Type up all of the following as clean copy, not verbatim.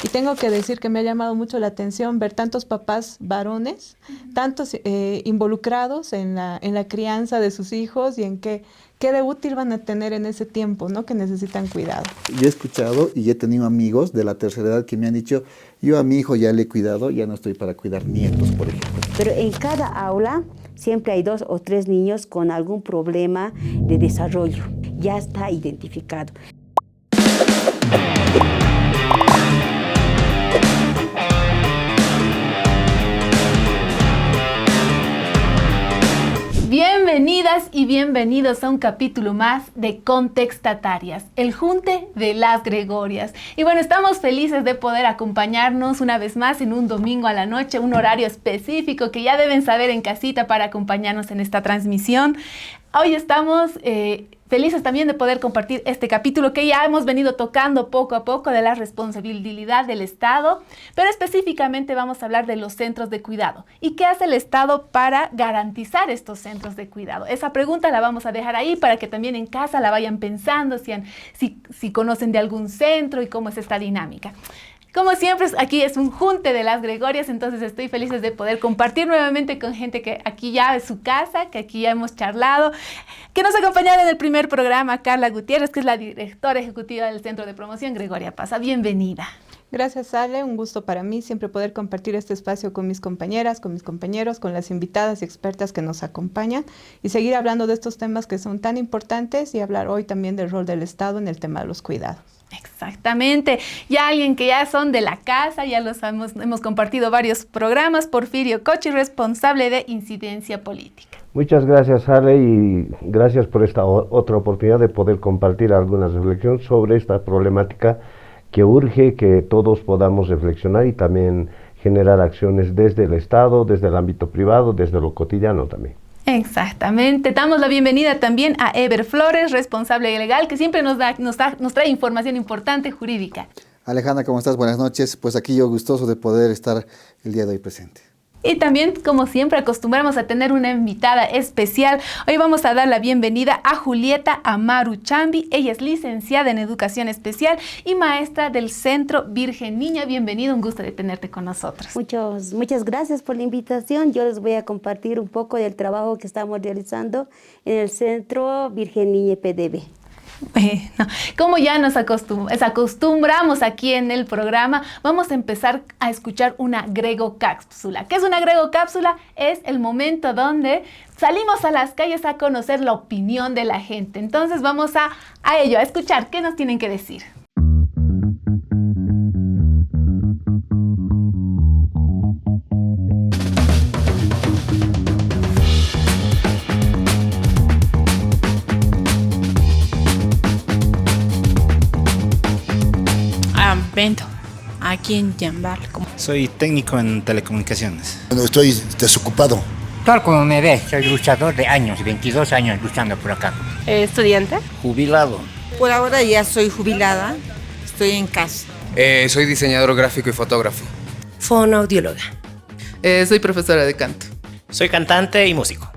Y tengo que decir que me ha llamado mucho la atención ver tantos papás varones, tantos involucrados en la crianza de sus hijos y en qué de útil van a tener en ese tiempo, ¿no? Que necesitan cuidado. Yo he escuchado y he tenido amigos de la tercera edad que me han dicho, yo a mi hijo ya le he cuidado, ya no estoy para cuidar nietos, por ejemplo. Pero en cada aula siempre hay 2 o 3 niños con algún problema de desarrollo. Ya está identificado. Bienvenidas y bienvenidos a un capítulo más de Contextatarias, el junte de las Gregorias. Y bueno, estamos felices de poder acompañarnos una vez más en un domingo a la noche, un horario específico que ya deben saber en casita para acompañarnos en esta transmisión. Hoy estamos felices también de poder compartir este capítulo que ya hemos venido tocando poco a poco de la responsabilidad del Estado, pero específicamente vamos a hablar de los centros de cuidado. ¿Y qué hace el Estado para garantizar estos centros de cuidado? Esa pregunta la vamos a dejar ahí para que también en casa la vayan pensando, si conocen de algún centro y cómo es esta dinámica. Como siempre, aquí es un junte de las Gregorias, entonces estoy feliz de poder compartir nuevamente con gente que aquí ya es su casa, que aquí ya hemos charlado, que nos acompañaron en el primer programa, Carla Gutiérrez, que es la directora ejecutiva del Centro de Promoción Gregoria Pasa. Bienvenida. Gracias, Ale. Un gusto para mí siempre poder compartir este espacio con mis compañeras, con mis compañeros, con las invitadas y expertas que nos acompañan y seguir hablando de estos temas que son tan importantes y hablar hoy también del rol del Estado en el tema de los cuidados. Exactamente. Ya alguien que ya son de la casa, ya hemos compartido varios programas, Porfirio Cochi, responsable de incidencia política. Muchas gracias, Ale, y gracias por esta otra oportunidad de poder compartir algunas reflexiones sobre esta problemática que urge que todos podamos reflexionar y también generar acciones desde el Estado, desde el ámbito privado, desde lo cotidiano también. Exactamente. Damos la bienvenida también a Eber Flores, responsable legal, que siempre nos trae información importante jurídica. Alejandra, ¿cómo estás? Buenas noches. Pues aquí yo gustoso de poder estar el día de hoy presente. Y también, como siempre, acostumbramos a tener una invitada especial. Hoy vamos a dar la bienvenida a Julieta Amaru Chambi. Ella es licenciada en Educación Especial y maestra del Centro Virgen Niña. Bienvenida, un gusto de tenerte con nosotros. Muchas gracias por la invitación. Yo les voy a compartir un poco del trabajo que estamos realizando en el Centro Virgen Niña PDB. Bueno, como ya nos acostumbramos aquí en el programa, vamos a empezar a escuchar una gregocápsula. ¿Qué es una gregocápsula? Es el momento donde salimos a las calles a conocer la opinión de la gente. Entonces vamos a ello, a escuchar qué nos tienen que decir. Bento, aquí en Yambal. Soy técnico en telecomunicaciones. Bueno, estoy desocupado. Tal como me ves, soy luchador de años, 22 años luchando por acá. ¿Estudiante? Jubilado. Por ahora ya soy jubilada, estoy en casa. Soy diseñador gráfico y fotógrafo. Fonoaudióloga. Soy profesora de canto. Soy cantante y músico.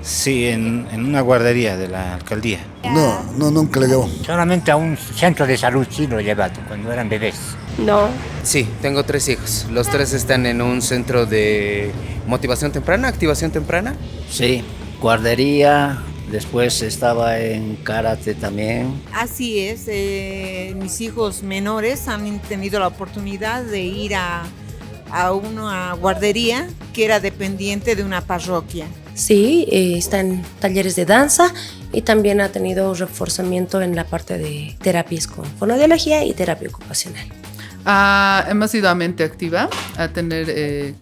Sí, en una guardería de la alcaldía. No, nunca le llevo. Solamente a un centro de salud sí lo he llevado, cuando eran bebés. No. Sí, tengo 3 hijos. Los 3 están en un centro de motivación temprana, activación temprana. Sí, guardería, después estaba en karate también. Así es, mis hijos menores han tenido la oportunidad de ir a una guardería que era dependiente de una parroquia. Sí, está en talleres de danza y también ha tenido reforzamiento en la parte de terapias con fonoaudiología y terapia ocupacional. Hemos ido a Mente Activa a tener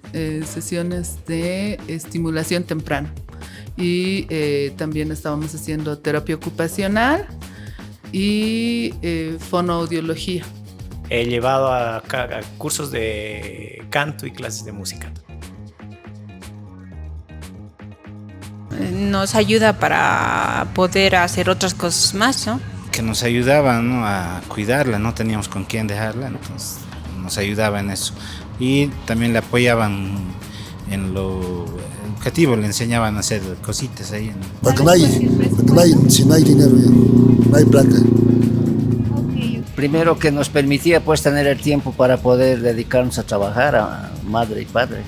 sesiones de estimulación temprana y también estábamos haciendo terapia ocupacional y fonoaudiología. He llevado a cursos de canto y clases de música. Nos ayuda para poder hacer otras cosas más, ¿no? Que nos ayudaba, ¿no?, a cuidarla, no teníamos con quién dejarla, entonces nos ayudaba en eso. Y también le apoyaban en lo educativo, le enseñaban a hacer cositas ahí. Porque si no hay dinero, no hay plata. Primero que nos permitía pues tener el tiempo para poder dedicarnos a trabajar a madre y padre.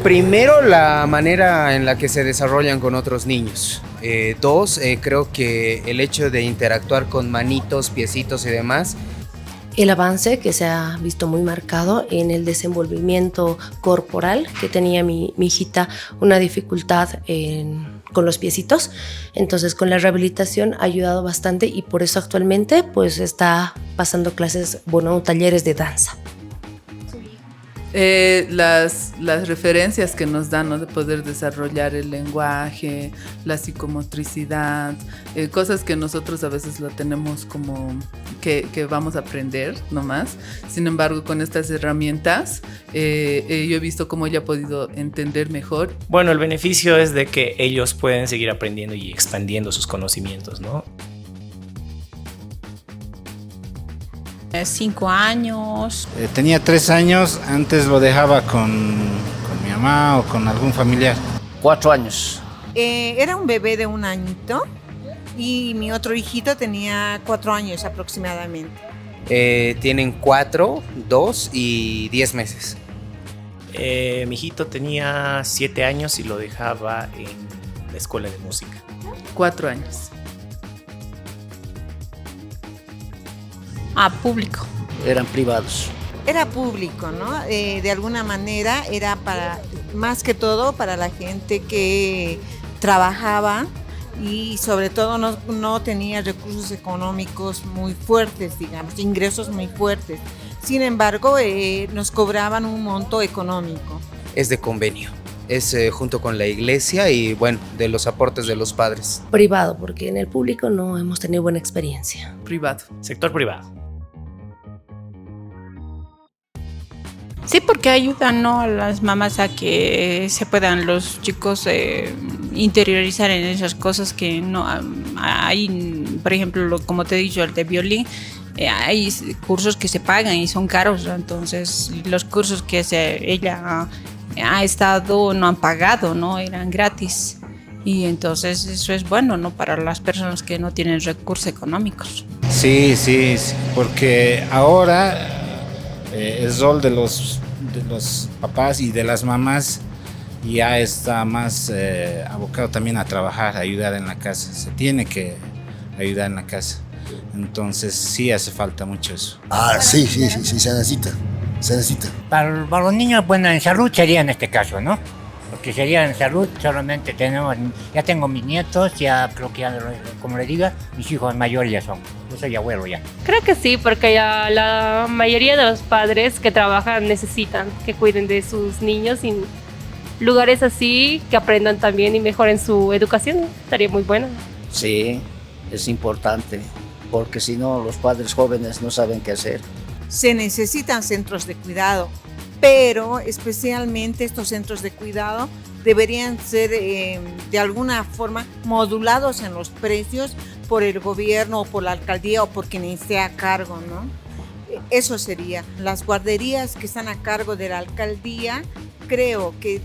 Primero, la manera en la que se desarrollan con otros niños. Dos, creo que el hecho de interactuar con manitos, piecitos y demás. El avance que se ha visto muy marcado en el desenvolvimiento corporal, que tenía mi hijita una dificultad con los piecitos. Entonces con la rehabilitación ha ayudado bastante y por eso actualmente pues está pasando clases, talleres de danza. Las referencias que nos dan, ¿no? De poder desarrollar el lenguaje, la psicomotricidad, cosas que nosotros a veces lo tenemos como que vamos a aprender nomás. Sin embargo, con estas herramientas yo he visto cómo ella ha podido entender mejor. Bueno, el beneficio es de que ellos pueden seguir aprendiendo y expandiendo sus conocimientos, ¿no? 5 años. Tenía 3 años, antes lo dejaba con mi mamá o con algún familiar. 4 años. Era un bebé de 1 añito y mi otro hijito tenía 4 años aproximadamente. Tienen 4, 2 y 10 meses. Mi hijito tenía 7 años y lo dejaba en la escuela de música. 4 años. Público. Eran privados. Era público, ¿no? De alguna manera era para, más que todo, para la gente que trabajaba y sobre todo no tenía recursos económicos muy fuertes, digamos, ingresos muy fuertes. Sin embargo, nos cobraban un monto económico. Es de convenio. Es junto con la iglesia y bueno, de los aportes de los padres. Privado, porque en el público no hemos tenido buena experiencia. Privado. Sector privado. Sí, porque ayudan, ¿no?, a las mamás a que se puedan los chicos interiorizar en esas cosas que no hay, por ejemplo, como te he dicho, el de violín. Hay cursos que se pagan y son caros, entonces los cursos que ella ha estado no han pagado, ¿no? Eran gratis. Y entonces eso es bueno, ¿no?, para las personas que no tienen recursos económicos. Sí, porque ahora el rol de los papás y de las mamás ya está más abocado también a trabajar, a ayudar en la casa. Se tiene que ayudar en la casa. Entonces sí hace falta mucho eso. Sí, se necesita. Para los niños, bueno, en salud sería en este caso, ¿no? Porque sería en salud, solamente ya tengo mis nietos, ya creo que ya, como le diga, mis hijos mayores ya son. Yo soy abuelo ya. Creo que sí, porque ya la mayoría de los padres que trabajan necesitan que cuiden de sus niños y lugares así que aprendan también y mejoren su educación, estaría muy bueno. Sí, es importante, porque si no los padres jóvenes no saben qué hacer. Se necesitan centros de cuidado, pero especialmente estos centros de cuidado deberían ser de alguna forma modulados en los precios por el gobierno o por la alcaldía o por quien esté a cargo, ¿no? Eso sería. Las guarderías que están a cargo de la alcaldía creo que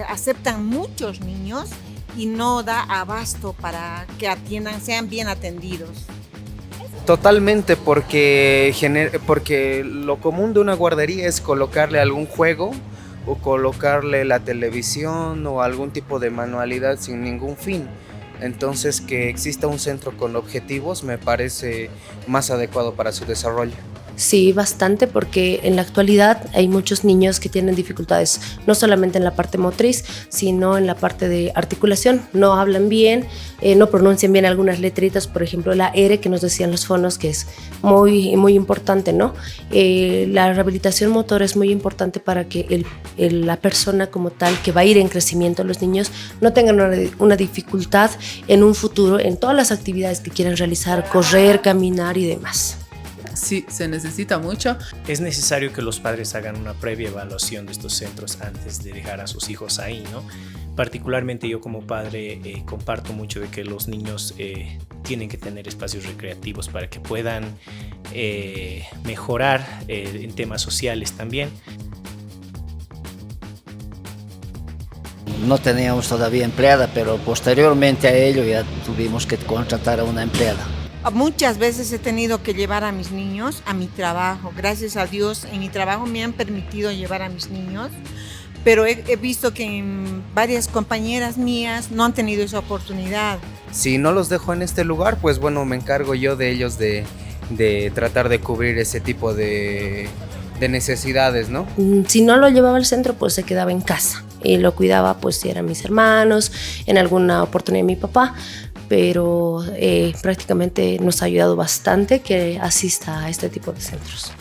aceptan muchos niños y no da abasto para que sean bien atendidos. Totalmente, porque lo común de una guardería es colocarle algún juego o colocarle la televisión o algún tipo de manualidad sin ningún fin. Entonces, que exista un centro con objetivos me parece más adecuado para su desarrollo. Sí, bastante, porque en la actualidad hay muchos niños que tienen dificultades, no solamente en la parte motriz, sino en la parte de articulación. No hablan bien, no pronuncian bien algunas letritas, por ejemplo la R que nos decían los fonos, que es muy, muy importante, ¿no? La rehabilitación motora es muy importante para que la persona como tal, que va a ir en crecimiento, los niños, no tengan una dificultad en un futuro en todas las actividades que quieran realizar, correr, caminar y demás. Sí, se necesita mucho. Es necesario que los padres hagan una previa evaluación de estos centros antes de dejar a sus hijos ahí, ¿no? Particularmente yo como padre comparto mucho de que los niños tienen que tener espacios recreativos para que puedan mejorar en temas sociales también. No teníamos todavía empleada, pero posteriormente a ello ya tuvimos que contratar a una empleada. Muchas veces he tenido que llevar a mis niños a mi trabajo. Gracias a Dios, en mi trabajo me han permitido llevar a mis niños, pero he visto que varias compañeras mías no han tenido esa oportunidad. Si no los dejo en este lugar, pues bueno, me encargo yo de ellos de tratar de cubrir ese tipo de necesidades, ¿no? Si no lo llevaba al centro, pues se quedaba en casa y lo cuidaba, pues si eran mis hermanos, en alguna oportunidad mi papá, pero prácticamente nos ha ayudado bastante que asista a este tipo de centros.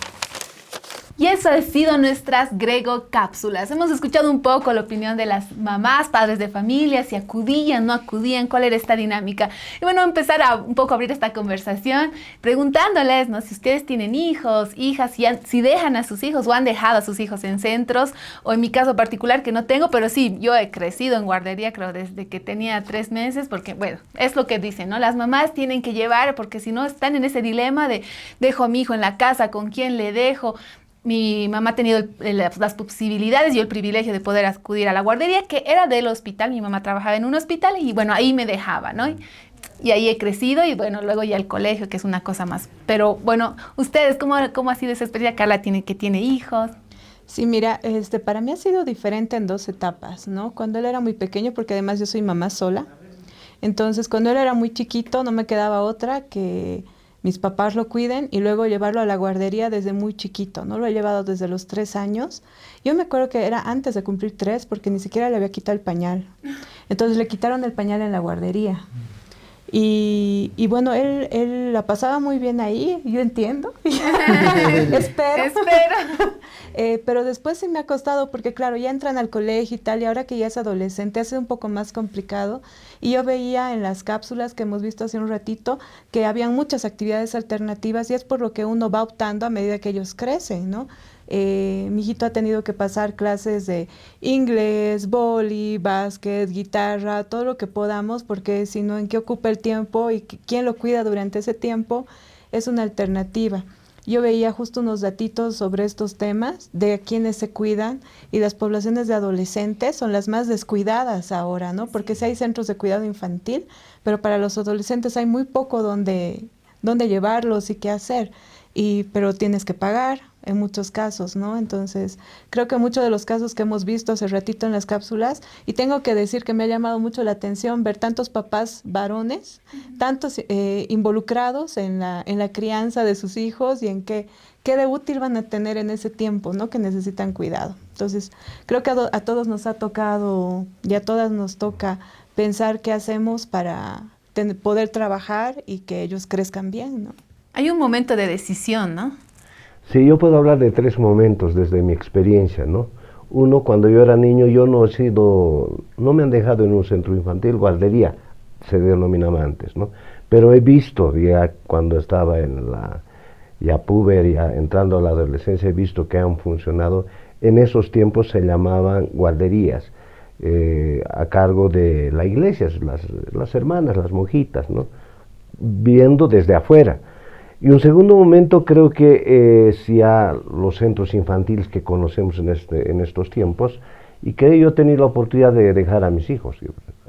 Y eso han sido nuestras Grego Cápsulas. Hemos escuchado un poco la opinión de las mamás, padres de familia, si acudían, no acudían, cuál era esta dinámica. Y bueno, empezar a un poco abrir esta conversación preguntándoles, ¿no?, si ustedes tienen hijos, hijas, si dejan a sus hijos o han dejado a sus hijos en centros, o en mi caso particular que no tengo, pero sí, yo he crecido en guardería, creo, desde que tenía 3 meses, porque bueno, es lo que dicen, ¿no? Las mamás tienen que llevar, porque si no están en ese dilema de dejo a mi hijo en la casa, ¿con quién le dejo? Mi mamá ha tenido las posibilidades y el privilegio de poder acudir a la guardería, que era del hospital. Mi mamá trabajaba en un hospital y bueno, ahí me dejaba, ¿no? Y ahí he crecido y bueno, luego ya el colegio, que es una cosa más. Pero bueno, ustedes, ¿cómo ha sido esa experiencia? Carla tiene hijos. Sí, mira, para mí ha sido diferente en 2 etapas, ¿no? Cuando él era muy pequeño, porque además yo soy mamá sola. Entonces, cuando él era muy chiquito, no me quedaba otra que mis papás lo cuiden y luego llevarlo a la guardería desde muy chiquito, ¿no? Lo he llevado desde los 3 años. Yo me acuerdo que era antes de cumplir 3 porque ni siquiera le había quitado el pañal. Entonces le quitaron el pañal en la guardería. Y bueno, él la pasaba muy bien ahí, yo entiendo. Espero. Pero después sí me ha costado porque claro, ya entran al colegio y tal, y ahora que ya es adolescente hace un poco más complicado. Y yo veía en las cápsulas que hemos visto hace un ratito que habían muchas actividades alternativas y es por lo que uno va optando a medida que ellos crecen, ¿no? Mi hijito ha tenido que pasar clases de inglés, vóley, básquet, guitarra, todo lo que podamos, porque si no, ¿en qué ocupa el tiempo y quién lo cuida durante ese tiempo? Es una alternativa. Yo veía justo unos datitos sobre estos temas, de quienes se cuidan, y las poblaciones de adolescentes son las más descuidadas ahora, ¿no? Porque sí hay centros de cuidado infantil, pero para los adolescentes hay muy poco donde llevarlos y qué hacer. Pero tienes que pagar en muchos casos, ¿no? Entonces, creo que muchos de los casos que hemos visto hace ratito en las cápsulas, y tengo que decir que me ha llamado mucho la atención ver tantos papás varones, tantos involucrados en la crianza de sus hijos y en qué de útil van a tener en ese tiempo, ¿no? Que necesitan cuidado. Entonces, creo que a todos nos ha tocado y a todas nos toca pensar qué hacemos para poder trabajar y que ellos crezcan bien, ¿no? Hay un momento de decisión, ¿no? Sí, yo puedo hablar de 3 momentos desde mi experiencia, ¿no? Uno, cuando yo era niño, no me han dejado en un centro infantil, guardería se denominaba antes, ¿no? Pero he visto, ya cuando estaba ya puber, ya entrando a la adolescencia, he visto que han funcionado. En esos tiempos se llamaban guarderías, a cargo de la iglesia, las hermanas, las monjitas, ¿no? Viendo desde afuera. Y un segundo momento, creo que si a los centros infantiles que conocemos en estos tiempos, y que yo he tenido la oportunidad de dejar a mis hijos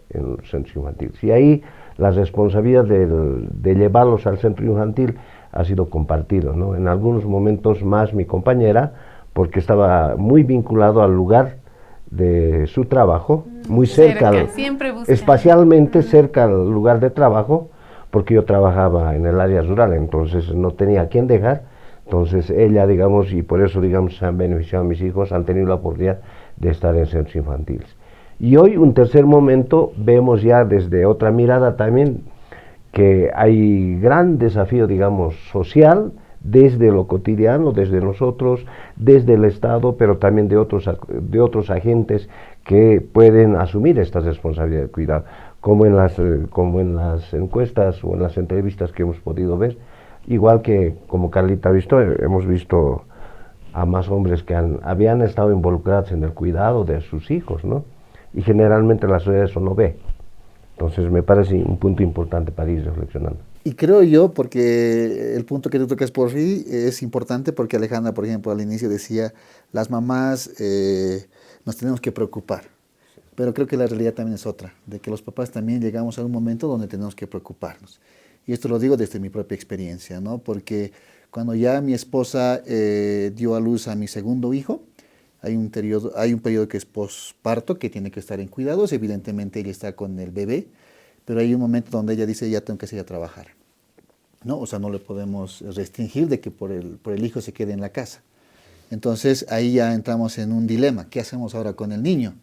en los centros infantiles. Y ahí la responsabilidad de llevarlos al centro infantil ha sido compartido, ¿no? En algunos momentos más mi compañera, porque estaba muy vinculado al lugar de su trabajo, muy cerca espacialmente cerca al lugar de trabajo, porque yo trabajaba en el área rural, entonces no tenía a quién dejar. Entonces ella, digamos, y por eso, digamos, se han beneficiado mis hijos, han tenido la oportunidad de estar en centros infantiles. Y hoy, un tercer momento, vemos ya desde otra mirada también que hay gran desafío, digamos, social, desde lo cotidiano, desde nosotros, desde el Estado, pero también de otros agentes que pueden asumir esta responsabilidad de cuidado, como en las encuestas o en las entrevistas que hemos podido ver, igual que como Carlita ha visto, hemos visto a más hombres que habían estado involucrados en el cuidado de sus hijos, ¿no? Y generalmente la sociedad eso no ve. Entonces me parece un punto importante para ir reflexionando. Y creo yo, porque el punto que tú tocas por sí es importante, porque Alejandra, por ejemplo, al inicio decía, las mamás nos tenemos que preocupar. Pero creo que la realidad también es otra, de que los papás también llegamos a un momento donde tenemos que preocuparnos. Y esto lo digo desde mi propia experiencia, ¿no? Porque cuando ya mi esposa dio a luz a mi segundo hijo, hay un periodo que es posparto, que tiene que estar en cuidados. Evidentemente ella está con el bebé, pero hay un momento donde ella dice, ya tengo que salir a trabajar, ¿no? O sea, no le podemos restringir de que por el hijo se quede en la casa. Entonces ahí ya entramos en un dilema. ¿Qué hacemos ahora con el niño?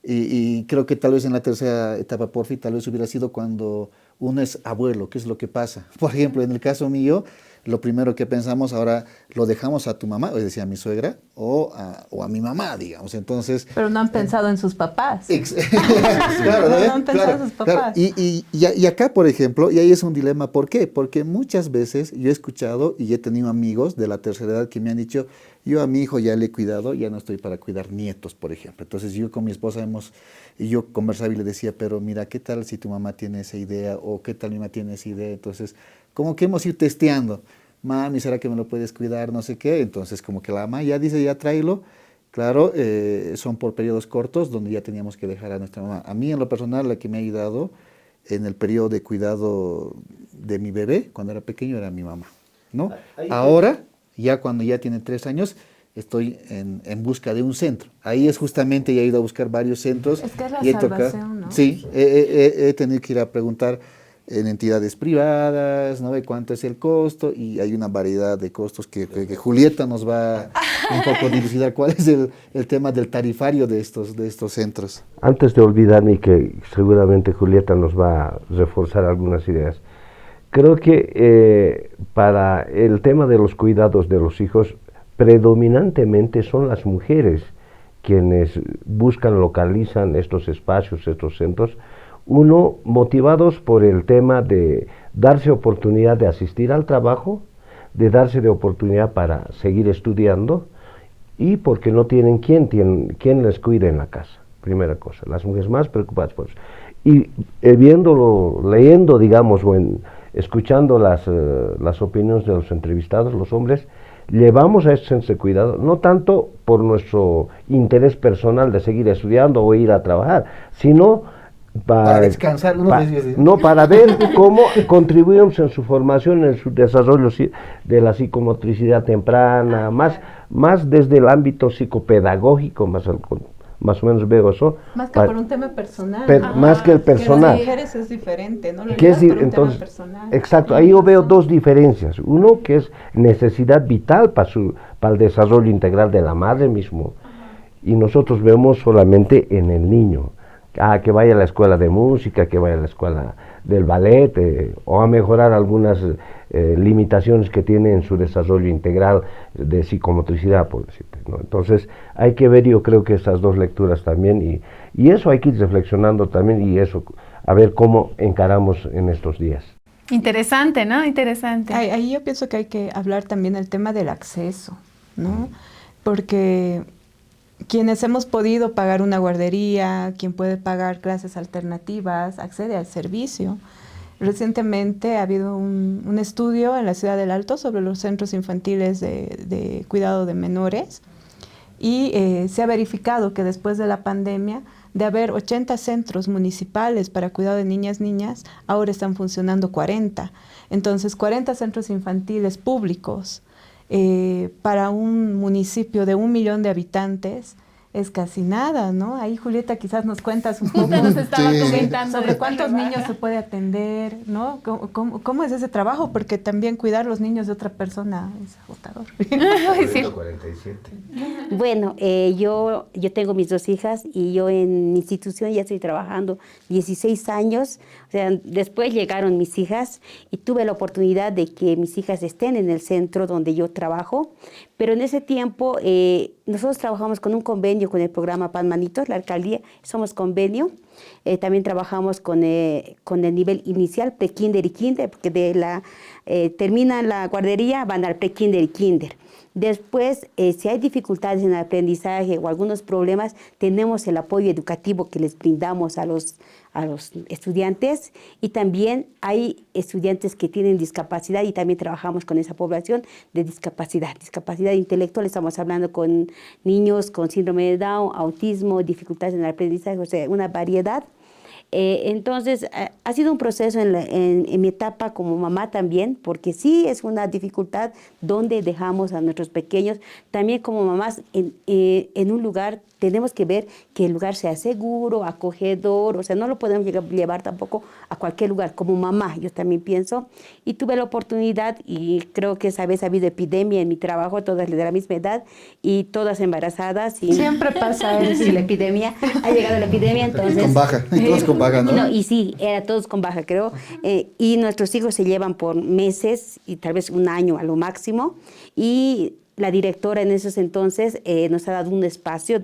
Y creo que tal vez en la tercera etapa, Porfi, tal vez hubiera sido cuando uno es abuelo. ¿Qué es lo que pasa? Por ejemplo, en el caso mío, lo primero que pensamos ahora, lo dejamos a tu mamá, o decía a mi suegra, o a mi mamá, digamos. Entonces, pero no han pensado en sus papás. Claro, no han pensado en sus papás. Claro. Y acá, por ejemplo, y ahí es un dilema. ¿Por qué? Porque muchas veces yo he escuchado y he tenido amigos de la tercera edad que me han dicho, yo a mi hijo ya le he cuidado, ya no estoy para cuidar nietos, por ejemplo. Entonces yo con mi esposa yo conversaba y le decía, pero mira, ¿qué tal si tu mamá tiene esa idea? O ¿qué tal mi mamá tiene esa idea? Entonces, como que hemos ido testeando. Mami, ¿será que me lo puedes cuidar? No sé qué. Entonces, como que la mamá ya dice, ya tráelo. Claro, son por periodos cortos donde ya teníamos que dejar a nuestra mamá. A mí, en lo personal, la que me ha ayudado en el periodo de cuidado de mi bebé, cuando era pequeño, era mi mamá, ¿no? Ahora, ya cuando ya tiene 3 años, estoy en busca de un centro. Ahí es justamente, ya he ido a buscar varios centros. Es que es la y salvación, ¿no? Sí, he tenido que ir a preguntar en entidades privadas, ¿no? De cuánto es el costo, y hay una variedad de costos que Julieta nos va un poco a dilucidar cuál es el tema del tarifario de estos centros. Antes de olvidarme, que seguramente Julieta nos va a reforzar algunas ideas, creo que para el tema de los cuidados de los hijos, predominantemente son las mujeres quienes localizan estos espacios, estos centros, motivados por el tema de darse oportunidad de asistir al trabajo, de darse de oportunidad para seguir estudiando, y porque no tienen quien les cuide en la casa, primera cosa, las mujeres más preocupadas por eso. Y leyendo, digamos, escuchando las opiniones de los entrevistados, los hombres, llevamos a este centro de cuidado, no tanto por nuestro interés personal de seguir estudiando o ir a trabajar, sino para descansar, para ver cómo contribuimos en su formación, en su desarrollo de la psicomotricidad temprana, más desde el ámbito psicopedagógico, más o menos veo eso. Más que por un tema personal. Más que el personal. Que las mujeres es diferente, ¿no? Tema personal. Exacto, ahí yo veo dos diferencias. Uno, que es necesidad vital para el desarrollo integral de la madre mismo. Y nosotros vemos solamente en el niño. Que vaya a la escuela de música, que vaya a la escuela del ballet, o a mejorar algunas limitaciones que tiene en su desarrollo integral de psicomotricidad, por decirte, ¿no? Entonces hay que ver, yo creo que esas dos lecturas también, y eso hay que ir reflexionando también, y eso, a ver cómo encaramos en estos días. Interesante, ¿no? Interesante. Ahí yo pienso que hay que hablar también del tema del acceso, ¿no? Porque quienes hemos podido pagar una guardería, quien puede pagar clases alternativas, accede al servicio. Recientemente ha habido un estudio en la ciudad del Alto sobre los centros infantiles de cuidado de menores, y se ha verificado que después de la pandemia, de haber 80 centros municipales para cuidado de niñas, ahora están funcionando 40. Entonces, 40 centros infantiles públicos para un municipio de 1 millón de habitantes es casi nada, ¿no? Ahí, Julieta, quizás nos cuentas un poco. Nos estaba comentando sobre cuántos niños se puede atender, ¿no? ¿Cómo es ese trabajo? Porque también cuidar los niños de otra persona es agotador. 147. Bueno, yo tengo mis 2 hijas, y yo en mi institución ya estoy trabajando 16 años. O sea, después llegaron mis hijas y tuve la oportunidad de que mis hijas estén en el centro donde yo trabajo. Pero en ese tiempo nosotros trabajamos con un convenio con el programa Pan Manitos, la alcaldía, somos convenio. También trabajamos con el nivel inicial, pre-kinder y kinder, porque terminan la guardería, van al pre-kinder y kinder. Después, si hay dificultades en el aprendizaje o algunos problemas, tenemos el apoyo educativo que les brindamos a los estudiantes, y también hay estudiantes que tienen discapacidad, y también trabajamos con esa población de discapacidad intelectual. Estamos hablando con niños con síndrome de Down, autismo, dificultades en el aprendizaje, o sea, una variedad. Entonces, ha sido un proceso en mi etapa como mamá también, porque sí es una dificultad donde dejamos a nuestros pequeños. También como mamás en un lugar tenemos que ver que el lugar sea seguro, acogedor, o sea, no lo podemos llevar tampoco a cualquier lugar. Como mamá, yo también pienso, y tuve la oportunidad, y creo que esa vez ha habido epidemia en mi trabajo, todas de la misma edad, y todas embarazadas. Y siempre pasa eso. Sí, la epidemia, ha llegado la epidemia, entonces... Con baja, y todos con baja, ¿no? Y sí, era todos con baja, creo. Y nuestros hijos se llevan por meses, y tal vez un año a lo máximo, y la directora en esos entonces nos ha dado un espacio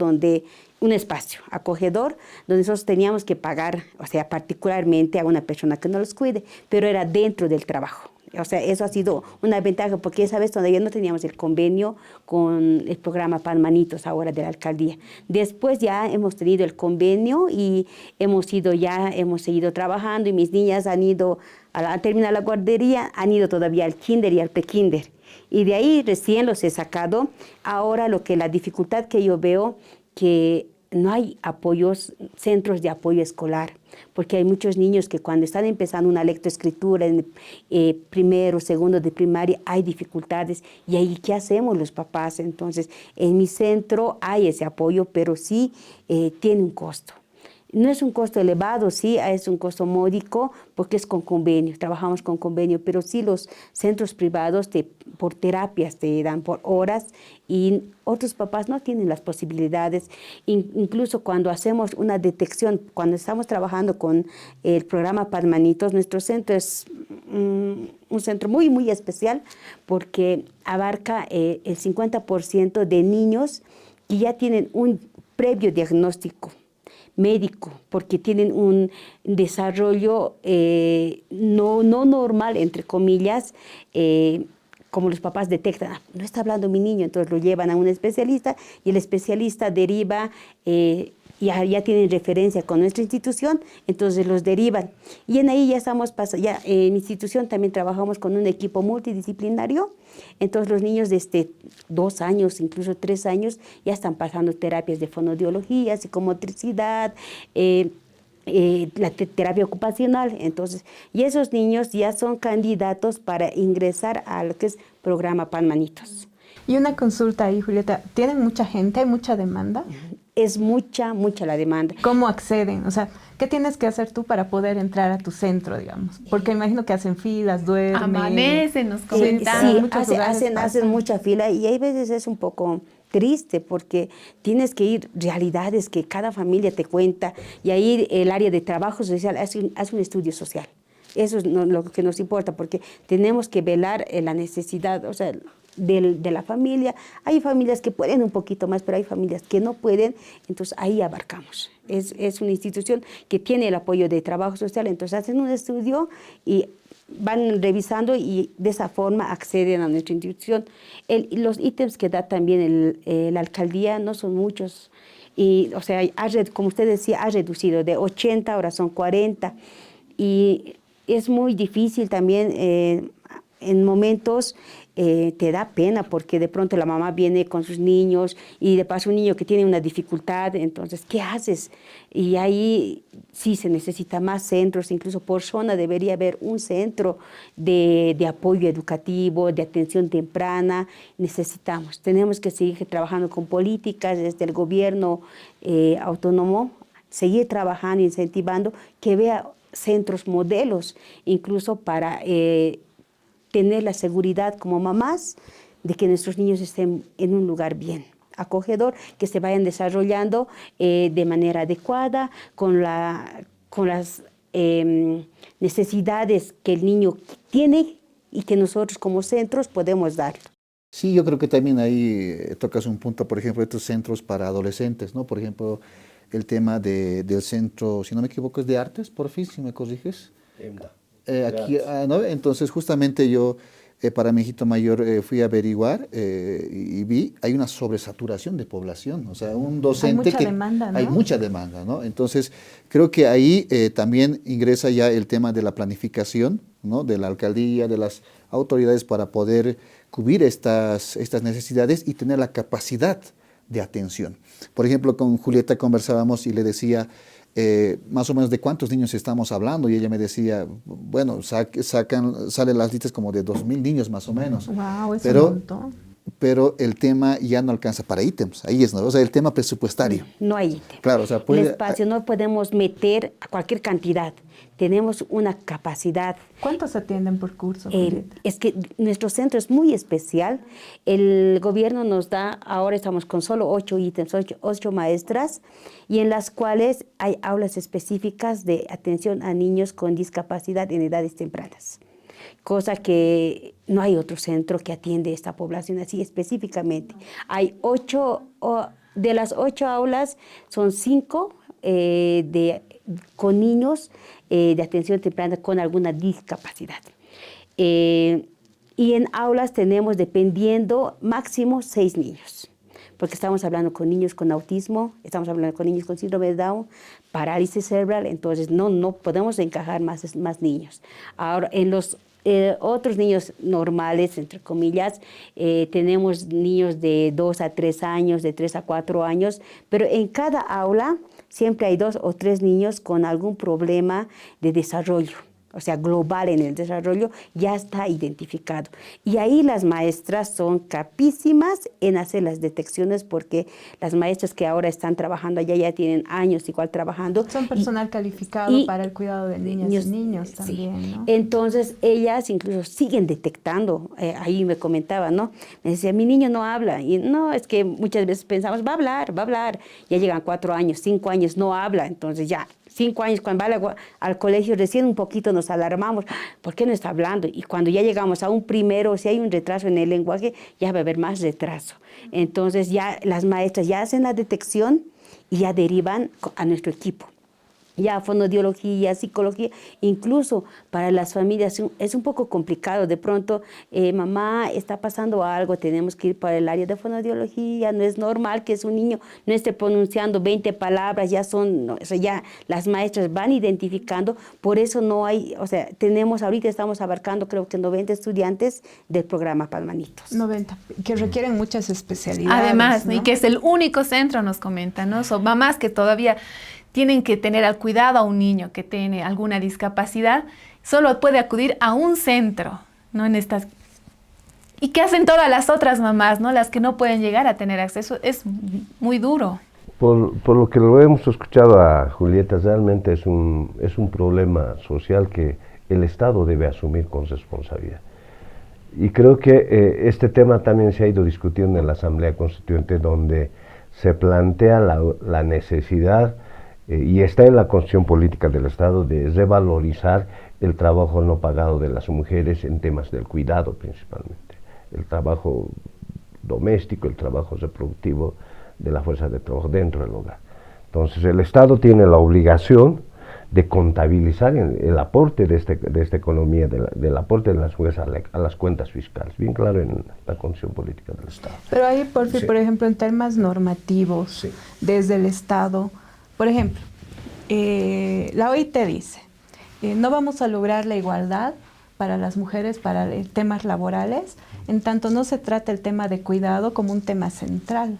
acogedor, donde nosotros teníamos que pagar, o sea, particularmente a una persona que nos los cuide, pero era dentro del trabajo. O sea, eso ha sido una ventaja, porque esa vez todavía no teníamos el convenio con el programa Panmanitos ahora de la alcaldía. Después ya hemos tenido el convenio y hemos seguido trabajando, y mis niñas han terminado la guardería, han ido todavía al kinder y al prekinder. Y de ahí recién los he sacado. Ahora la dificultad que yo veo, que no hay centros de apoyo escolar, porque hay muchos niños que cuando están empezando una lectoescritura en primero, segundo de primaria, hay dificultades. Y ahí, ¿qué hacemos los papás? Entonces, en mi centro hay ese apoyo, pero sí tiene un costo. No es un costo elevado, sí, es un costo módico porque es con convenio, trabajamos con convenio, pero sí los centros privados por terapias te dan por horas, y otros papás no tienen las posibilidades. Incluso cuando hacemos una detección, cuando estamos trabajando con el programa Panmanitos, nuestro centro es un centro muy, muy especial porque abarca el 50% de niños que ya tienen un previo diagnóstico médico, porque tienen un desarrollo no normal, entre comillas, como los papás detectan, no está hablando mi niño, entonces lo llevan a un especialista y el especialista deriva, ya tienen referencia con nuestra institución, entonces los derivan. Y en ahí ya estamos en mi institución también trabajamos con un equipo multidisciplinario, entonces los niños desde 2 años, incluso 3 años, ya están pasando terapias de fonoaudiología, psicomotricidad, la terapia ocupacional. Entonces, y esos niños ya son candidatos para ingresar a lo que es programa Panmanitos. Y una consulta ahí, Julieta, ¿tienen mucha gente, hay mucha demanda? Es mucha la demanda. ¿Cómo acceden? O sea, ¿qué tienes que hacer tú para poder entrar a tu centro, digamos? Porque imagino que hacen filas, duermen. Amanecen, nos comentaron. Sí, hacen mucha fila, y hay veces es un poco triste porque tienes que ir realidades que cada familia te cuenta, y ahí el área de trabajo social hace un estudio social. Eso es lo que nos importa, porque tenemos que velar la necesidad, o sea, de la familia. Hay familias que pueden un poquito más, pero hay familias que no pueden, entonces ahí abarcamos. Es una institución que tiene el apoyo de trabajo social, entonces hacen un estudio y van revisando, y de esa forma acceden a nuestra institución. Los ítems que da también la alcaldía no son muchos, y, o sea, como usted decía, ha reducido de 80, ahora son 40, y es muy difícil también en momentos. Te da pena porque de pronto la mamá viene con sus niños y de paso un niño que tiene una dificultad, entonces, ¿qué haces? Y ahí sí se necesita más centros, incluso por zona debería haber un centro de apoyo educativo, de atención temprana. Tenemos que seguir trabajando con políticas desde el gobierno autónomo, seguir trabajando, incentivando que vea centros modelos, incluso para tener la seguridad como mamás de que nuestros niños estén en un lugar bien, acogedor, que se vayan desarrollando de manera adecuada, con las necesidades que el niño tiene y que nosotros como centros podemos dar. Sí, yo creo que también ahí tocas un punto, por ejemplo, estos centros para adolescentes, ¿no? Por ejemplo, el tema del centro, si no me equivoco, es de artes, por fin, si me corriges. Aquí, ¿no? Entonces, justamente yo, para mi hijito mayor, fui a averiguar y vi, hay una sobresaturación de población, o sea, un docente hay mucha demanda, ¿no? Hay mucha demanda, ¿no? Entonces, creo que ahí también ingresa ya el tema de la planificación, ¿no? De la alcaldía, de las autoridades para poder cubrir estas necesidades y tener la capacidad de atención. Por ejemplo, con Julieta conversábamos y le decía, más o menos de cuántos niños estamos hablando, y ella me decía, bueno, salen las listas como de 2.000 niños más o menos. Wow, es un montón. Pero el tema ya no alcanza para ítems, ahí es, ¿no? O sea, el tema presupuestario. No hay ítem. Claro, o sea, el espacio no podemos meter a cualquier cantidad. Tenemos una capacidad. ¿Cuántos atienden por curso? Es que nuestro centro es muy especial. El gobierno nos da, ahora estamos con solo 8 ítems, 8 maestras, y en las cuales hay aulas específicas de atención a niños con discapacidad en edades tempranas. Cosa que no hay otro centro que atiende a esta población así específicamente. Hay 8, de las 8 aulas, son 5 con niños de atención temprana con alguna discapacidad. Y en aulas tenemos, dependiendo, máximo 6 niños. Porque estamos hablando con niños con autismo, estamos hablando con niños con síndrome de Down, parálisis cerebral, entonces no podemos encajar más niños. Ahora, en los otros niños normales, entre comillas, tenemos niños de 2 a 3 años, de 3 a 4 años, pero en cada aula siempre hay 2 o 3 niños con algún problema de desarrollo. O sea, global en el desarrollo, ya está identificado. Y ahí las maestras son capísimas en hacer las detecciones, porque las maestras que ahora están trabajando allá ya tienen años igual trabajando. Son personal calificado para el cuidado de niñas y niños también, sí. ¿no? Entonces, ellas incluso siguen detectando. Ahí me comentaba, ¿no? Me decía, mi niño no habla. Y no, es que muchas veces pensamos, va a hablar. Ya llegan 4 años, 5 años, no habla. Entonces ya 5 años, cuando va al colegio, recién un poquito nos alarmamos, ¿por qué no está hablando? Y cuando ya llegamos a un primero, si hay un retraso en el lenguaje, ya va a haber más retraso. Entonces ya las maestras ya hacen la detección y ya derivan a nuestro equipo. Ya fonoaudiología, psicología, incluso para las familias es un poco complicado. De pronto, mamá, está pasando algo, tenemos que ir para el área de fonoaudiología. No es normal que un niño no esté pronunciando 20 palabras, ya las maestras van identificando. Por eso no hay, ahorita estamos abarcando creo que 90 estudiantes del programa Palmanitos. 90, que requieren muchas especialidades. Además, ¿no? Y que es el único centro, nos comentan, ¿no? Son mamás que todavía tienen que tener al cuidado a un niño que tiene alguna discapacidad, solo puede acudir a un centro, ¿no? ¿Y qué hacen todas las otras mamás, ¿no? Las que no pueden llegar a tener acceso? Es muy duro. Por lo que lo hemos escuchado a Julieta, realmente es un problema social que el Estado debe asumir con responsabilidad. Y creo que este tema también se ha ido discutiendo en la Asamblea Constituyente, donde se plantea la necesidad y está en la Constitución Política del Estado de revalorizar el trabajo no pagado de las mujeres en temas del cuidado principalmente, el trabajo doméstico, el trabajo reproductivo de la fuerza de trabajo dentro del hogar. Entonces el Estado tiene la obligación de contabilizar el aporte de esta economía, del aporte de las mujeres a las cuentas fiscales, bien claro en la Constitución Política del Estado. Pero ahí, por ejemplo, en temas normativos, desde el Estado, por ejemplo, la OIT dice, no vamos a lograr la igualdad para las mujeres para temas laborales, en tanto no se trata el tema de cuidado como un tema central.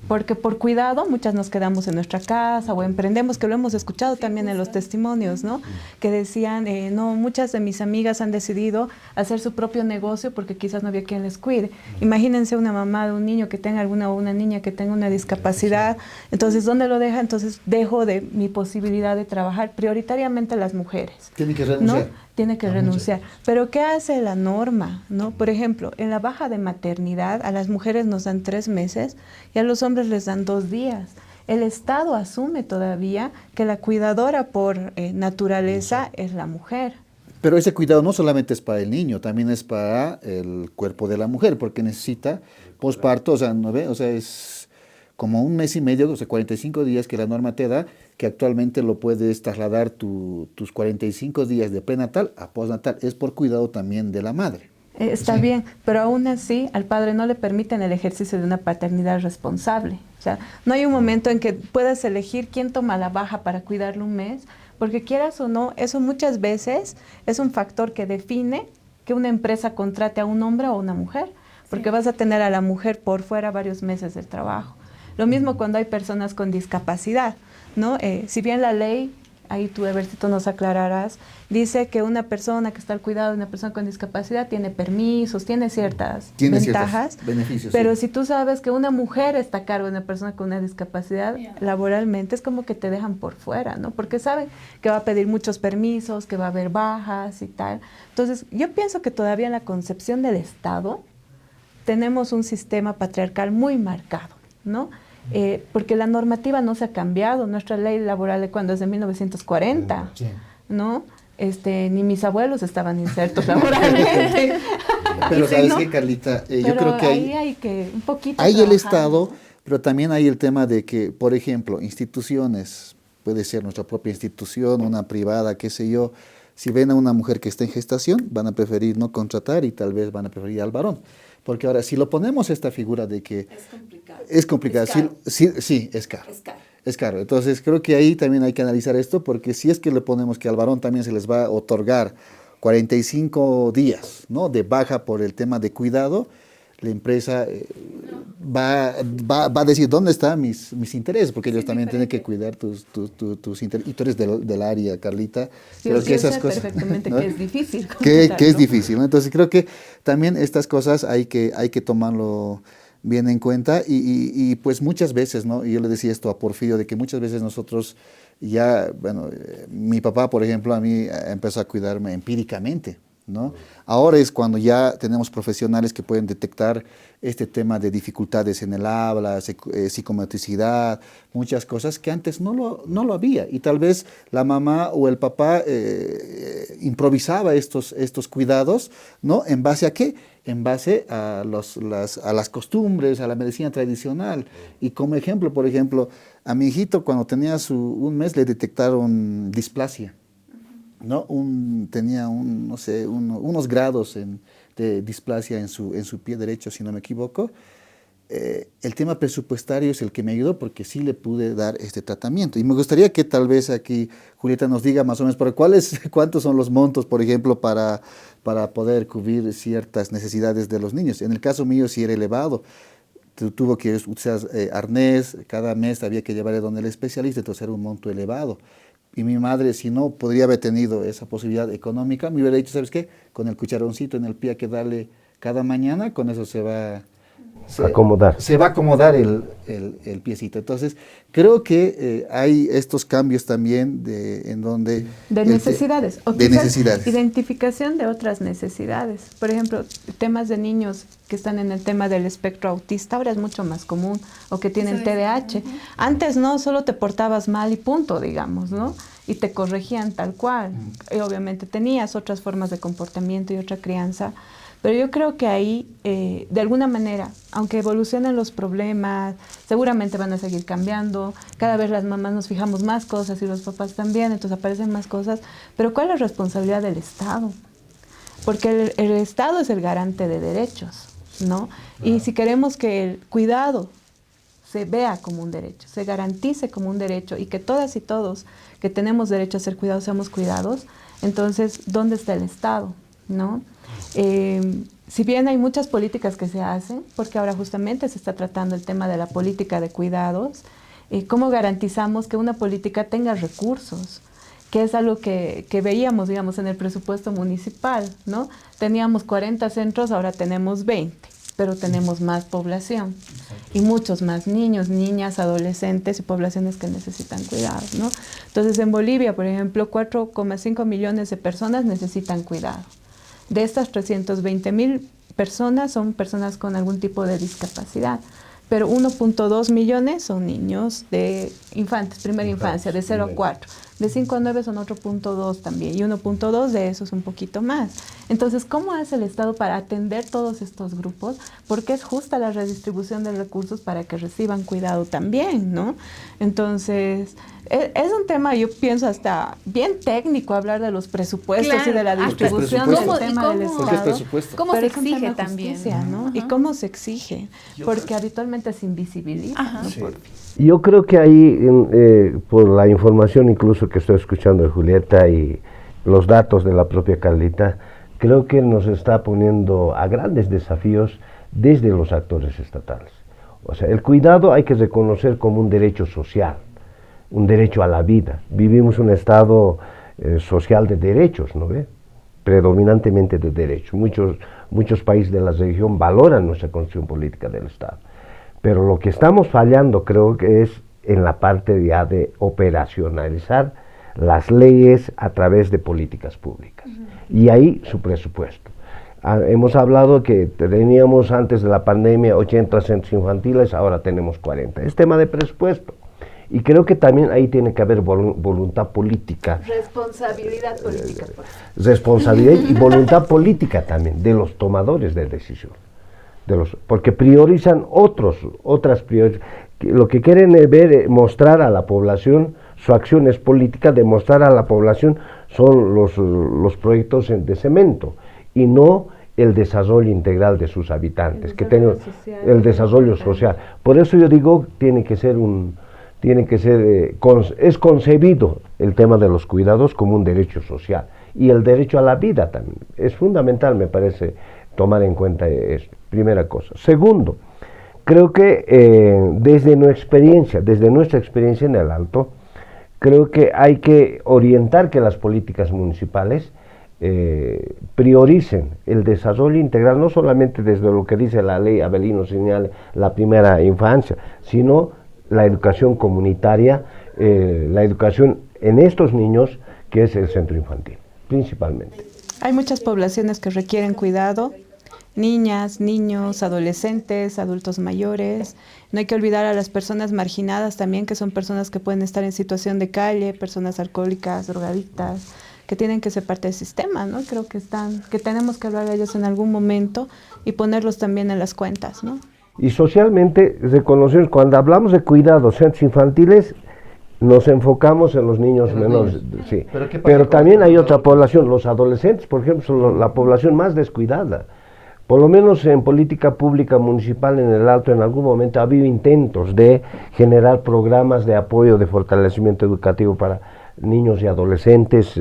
Porque por cuidado muchas nos quedamos en nuestra casa o emprendemos, que lo hemos escuchado también en los testimonios, ¿no? Que decían, no, muchas de mis amigas han decidido hacer su propio negocio porque quizás no había quien les cuide. Imagínense una mamá de un niño que tenga una niña que tenga una discapacidad, entonces ¿dónde lo deja? Entonces dejo de mi posibilidad de trabajar, prioritariamente las mujeres. Tiene que renunciar. ¿No? Tiene que renunciar. Pero ¿qué hace la norma? ¿No? Por ejemplo, en la baja de maternidad a las mujeres nos dan 3 meses y a los hombres les dan 2 días. El Estado asume todavía que la cuidadora por naturaleza es la mujer. Pero ese cuidado no solamente es para el niño, también es para el cuerpo de la mujer, porque necesita posparto, ¿no ve? Es como 1 mes y medio, 45 días que la norma te da, que actualmente lo puedes trasladar tus 45 días de prenatal a postnatal. Es por cuidado también de la madre. Está bien, pero aún así al padre no le permiten el ejercicio de una paternidad responsable. O sea, no hay un momento en que puedas elegir quién toma la baja para cuidarlo 1 mes, porque quieras o no, eso muchas veces es un factor que define que una empresa contrate a un hombre o una mujer, porque vas a tener a la mujer por fuera varios meses del trabajo. Lo mismo cuando hay personas con discapacidad, ¿no? Si bien la ley, ahí tú, Evertito, nos aclararás, dice que una persona que está al cuidado de una persona con discapacidad tiene permisos, tiene ciertas ventajas, beneficios, pero sí. si tú sabes que una mujer está a cargo de una persona con una discapacidad, laboralmente es como que te dejan por fuera, ¿no? Porque saben que va a pedir muchos permisos, que va a haber bajas y tal. Entonces, yo pienso que todavía en la concepción del Estado tenemos un sistema patriarcal muy marcado, ¿no? Porque la normativa no se ha cambiado. Nuestra ley laboral de cuando es de 1940, Sí. ¿no? Ni mis abuelos estaban insertos laboralmente. Pero Sí, ¿sabes ¿no? qué, Carlita? Yo Pero creo que ahí hay que un poquito hay el trabajar, Estado, ¿no? pero también hay el tema de que, por ejemplo, instituciones, puede ser nuestra propia institución, una privada, qué sé yo, si ven a una mujer que está en gestación, van a preferir no contratar y tal vez van a preferir al varón. Porque ahora, si lo ponemos esta figura de que... Es complicado. Es caro. Sí, es caro. Es caro. Entonces, creo que ahí también hay que analizar esto, porque si es que le ponemos que al varón también se les va a otorgar 45 días, ¿no?, de baja por el tema de cuidado, la empresa va a decir, ¿dónde están mis intereses? Porque ellos también tienen que cuidar tus intereses. Y tú eres del área, Carlita. Sí, creo que esas sé cosas, perfectamente, ¿no?, que es difícil. que es contratar, ¿no? difícil, ¿no? Entonces, creo que también estas cosas hay que tomarlo bien en cuenta y pues muchas veces, ¿no? Y yo le decía esto a Porfirio, de que muchas veces nosotros ya, bueno, mi papá, por ejemplo, a mí empezó a cuidarme empíricamente, ¿no? Ahora es cuando ya tenemos profesionales que pueden detectar este tema de dificultades en el habla, psicomotricidad, muchas cosas que antes no lo había. Y tal vez la mamá o el papá improvisaba estos cuidados, ¿no? ¿En base a qué? En base a las costumbres, a la medicina tradicional. Y como ejemplo, por ejemplo, a mi hijito cuando tenía un mes le detectaron displasia, ¿no? Tenía unos grados de displasia en su pie derecho, si no me equivoco. El tema presupuestario es el que me ayudó porque sí le pude dar este tratamiento. Y me gustaría que tal vez aquí Julieta nos diga más o menos cuántos son los montos, por ejemplo, para poder cubrir ciertas necesidades de los niños. En el caso mío sí era elevado. Tuvo que usar arnés, cada mes había que llevarle donde el especialista, entonces era un monto elevado. Y mi madre, si no podría haber tenido esa posibilidad económica, me hubiera dicho, ¿sabes qué? Con el cucharoncito en el pie que darle cada mañana, con eso se va a acomodar el piecito. Entonces, creo que hay estos cambios también en donde... De necesidades. O de quizás necesidades. Identificación de otras necesidades. Por ejemplo, temas de niños que están en el tema del espectro autista, ahora es mucho más común, o que tienen TDAH. Antes no, solo te portabas mal y punto, digamos, ¿no? Y te corregían tal cual. Y obviamente tenías otras formas de comportamiento y otra crianza. Pero yo creo que ahí, de alguna manera, aunque evolucionen los problemas, seguramente van a seguir cambiando. Cada vez las mamás nos fijamos más cosas y los papás también, entonces aparecen más cosas. Pero ¿cuál es la responsabilidad del Estado? Porque el Estado es el garante de derechos, ¿no? Y si queremos que el cuidado se vea como un derecho, se garantice como un derecho y que todas y todos que tenemos derecho a ser cuidados seamos cuidados, entonces, ¿dónde está el Estado? ¿No? Si bien hay muchas políticas que se hacen, porque ahora justamente se está tratando el tema de la política de cuidados, ¿cómo garantizamos que una política tenga recursos? Que es algo que veíamos, digamos, en el presupuesto municipal, ¿no? Teníamos 40 centros, ahora tenemos 20, pero tenemos más población y muchos más niños, niñas, adolescentes y poblaciones que necesitan cuidados, ¿no? Entonces, en Bolivia, por ejemplo, 4,5 millones de personas necesitan cuidado. De estas 320,000 personas son personas con algún tipo de discapacidad, pero 1.2 millones son niños de infantes, primera infancia, de 0 a 4. De 5 a 9 son otro 0.2 también, y 1.2 de eso es un poquito más. Entonces, ¿cómo hace el Estado para atender todos estos grupos? Porque es justa la redistribución de recursos para que reciban cuidado también, ¿no? Entonces, es un tema, yo pienso, hasta bien técnico hablar de los presupuestos y de la distribución del tema del Estado. ¿Cómo se es un exige tema de también? justicia, ¿no? Y cómo se exige, porque habitualmente se invisibiliza, ¿no? Sí. Yo creo que ahí, por la información incluso que estoy escuchando de Julieta y los datos de la propia Carlita, creo que nos está poniendo a grandes desafíos desde los actores estatales. O sea, el cuidado hay que reconocer como un derecho social. un derecho a la vida. Vivimos un estado social de derechos, ¿no ve? Predominantemente de derechos. Muchos países de la región valoran nuestra constitución política del Estado. Pero lo que estamos fallando creo que es en la parte ya de operacionalizar las leyes a través de políticas públicas. Y ahí su presupuesto. Hemos hablado que teníamos antes de la pandemia 80 centros infantiles, ahora tenemos 40. Es tema de presupuesto. Y creo que también ahí tiene que haber voluntad política. Responsabilidad política. Responsabilidad y voluntad política también de los tomadores de decisión. Porque priorizan otras prioridades. Lo que quieren es mostrar a la población, su acción es política, demostrar a la población son los proyectos de cemento y no el desarrollo integral de sus habitantes, el desarrollo social. Por eso yo digo, es concebido el tema de los cuidados como un derecho social y el derecho a la vida también. Es fundamental, me parece, tomar en cuenta esto, primera cosa. Segundo, creo que desde nuestra experiencia en el Alto, creo que hay que orientar que las políticas municipales prioricen el desarrollo integral, no solamente desde lo que dice la ley Avelino señala, la primera infancia, sino la educación comunitaria, la educación en estos niños, que es el centro infantil, principalmente. Hay muchas poblaciones que requieren cuidado, niñas, niños, adolescentes, adultos mayores. No hay que olvidar a las personas marginadas también, que son personas que pueden estar en situación de calle, personas alcohólicas, drogadictas, que tienen que ser parte del sistema, ¿no? Creo que tenemos que hablar de ellos en algún momento y ponerlos también en las cuentas, ¿no? Y socialmente reconocemos, cuando hablamos de cuidados centros infantiles, nos enfocamos en los niños menores, sí. Pero también hay otra población, los adolescentes, por ejemplo, son la población más descuidada. Por lo menos en política pública municipal en el Alto, en algún momento ha habido intentos de generar programas de apoyo, de fortalecimiento educativo para niños y adolescentes,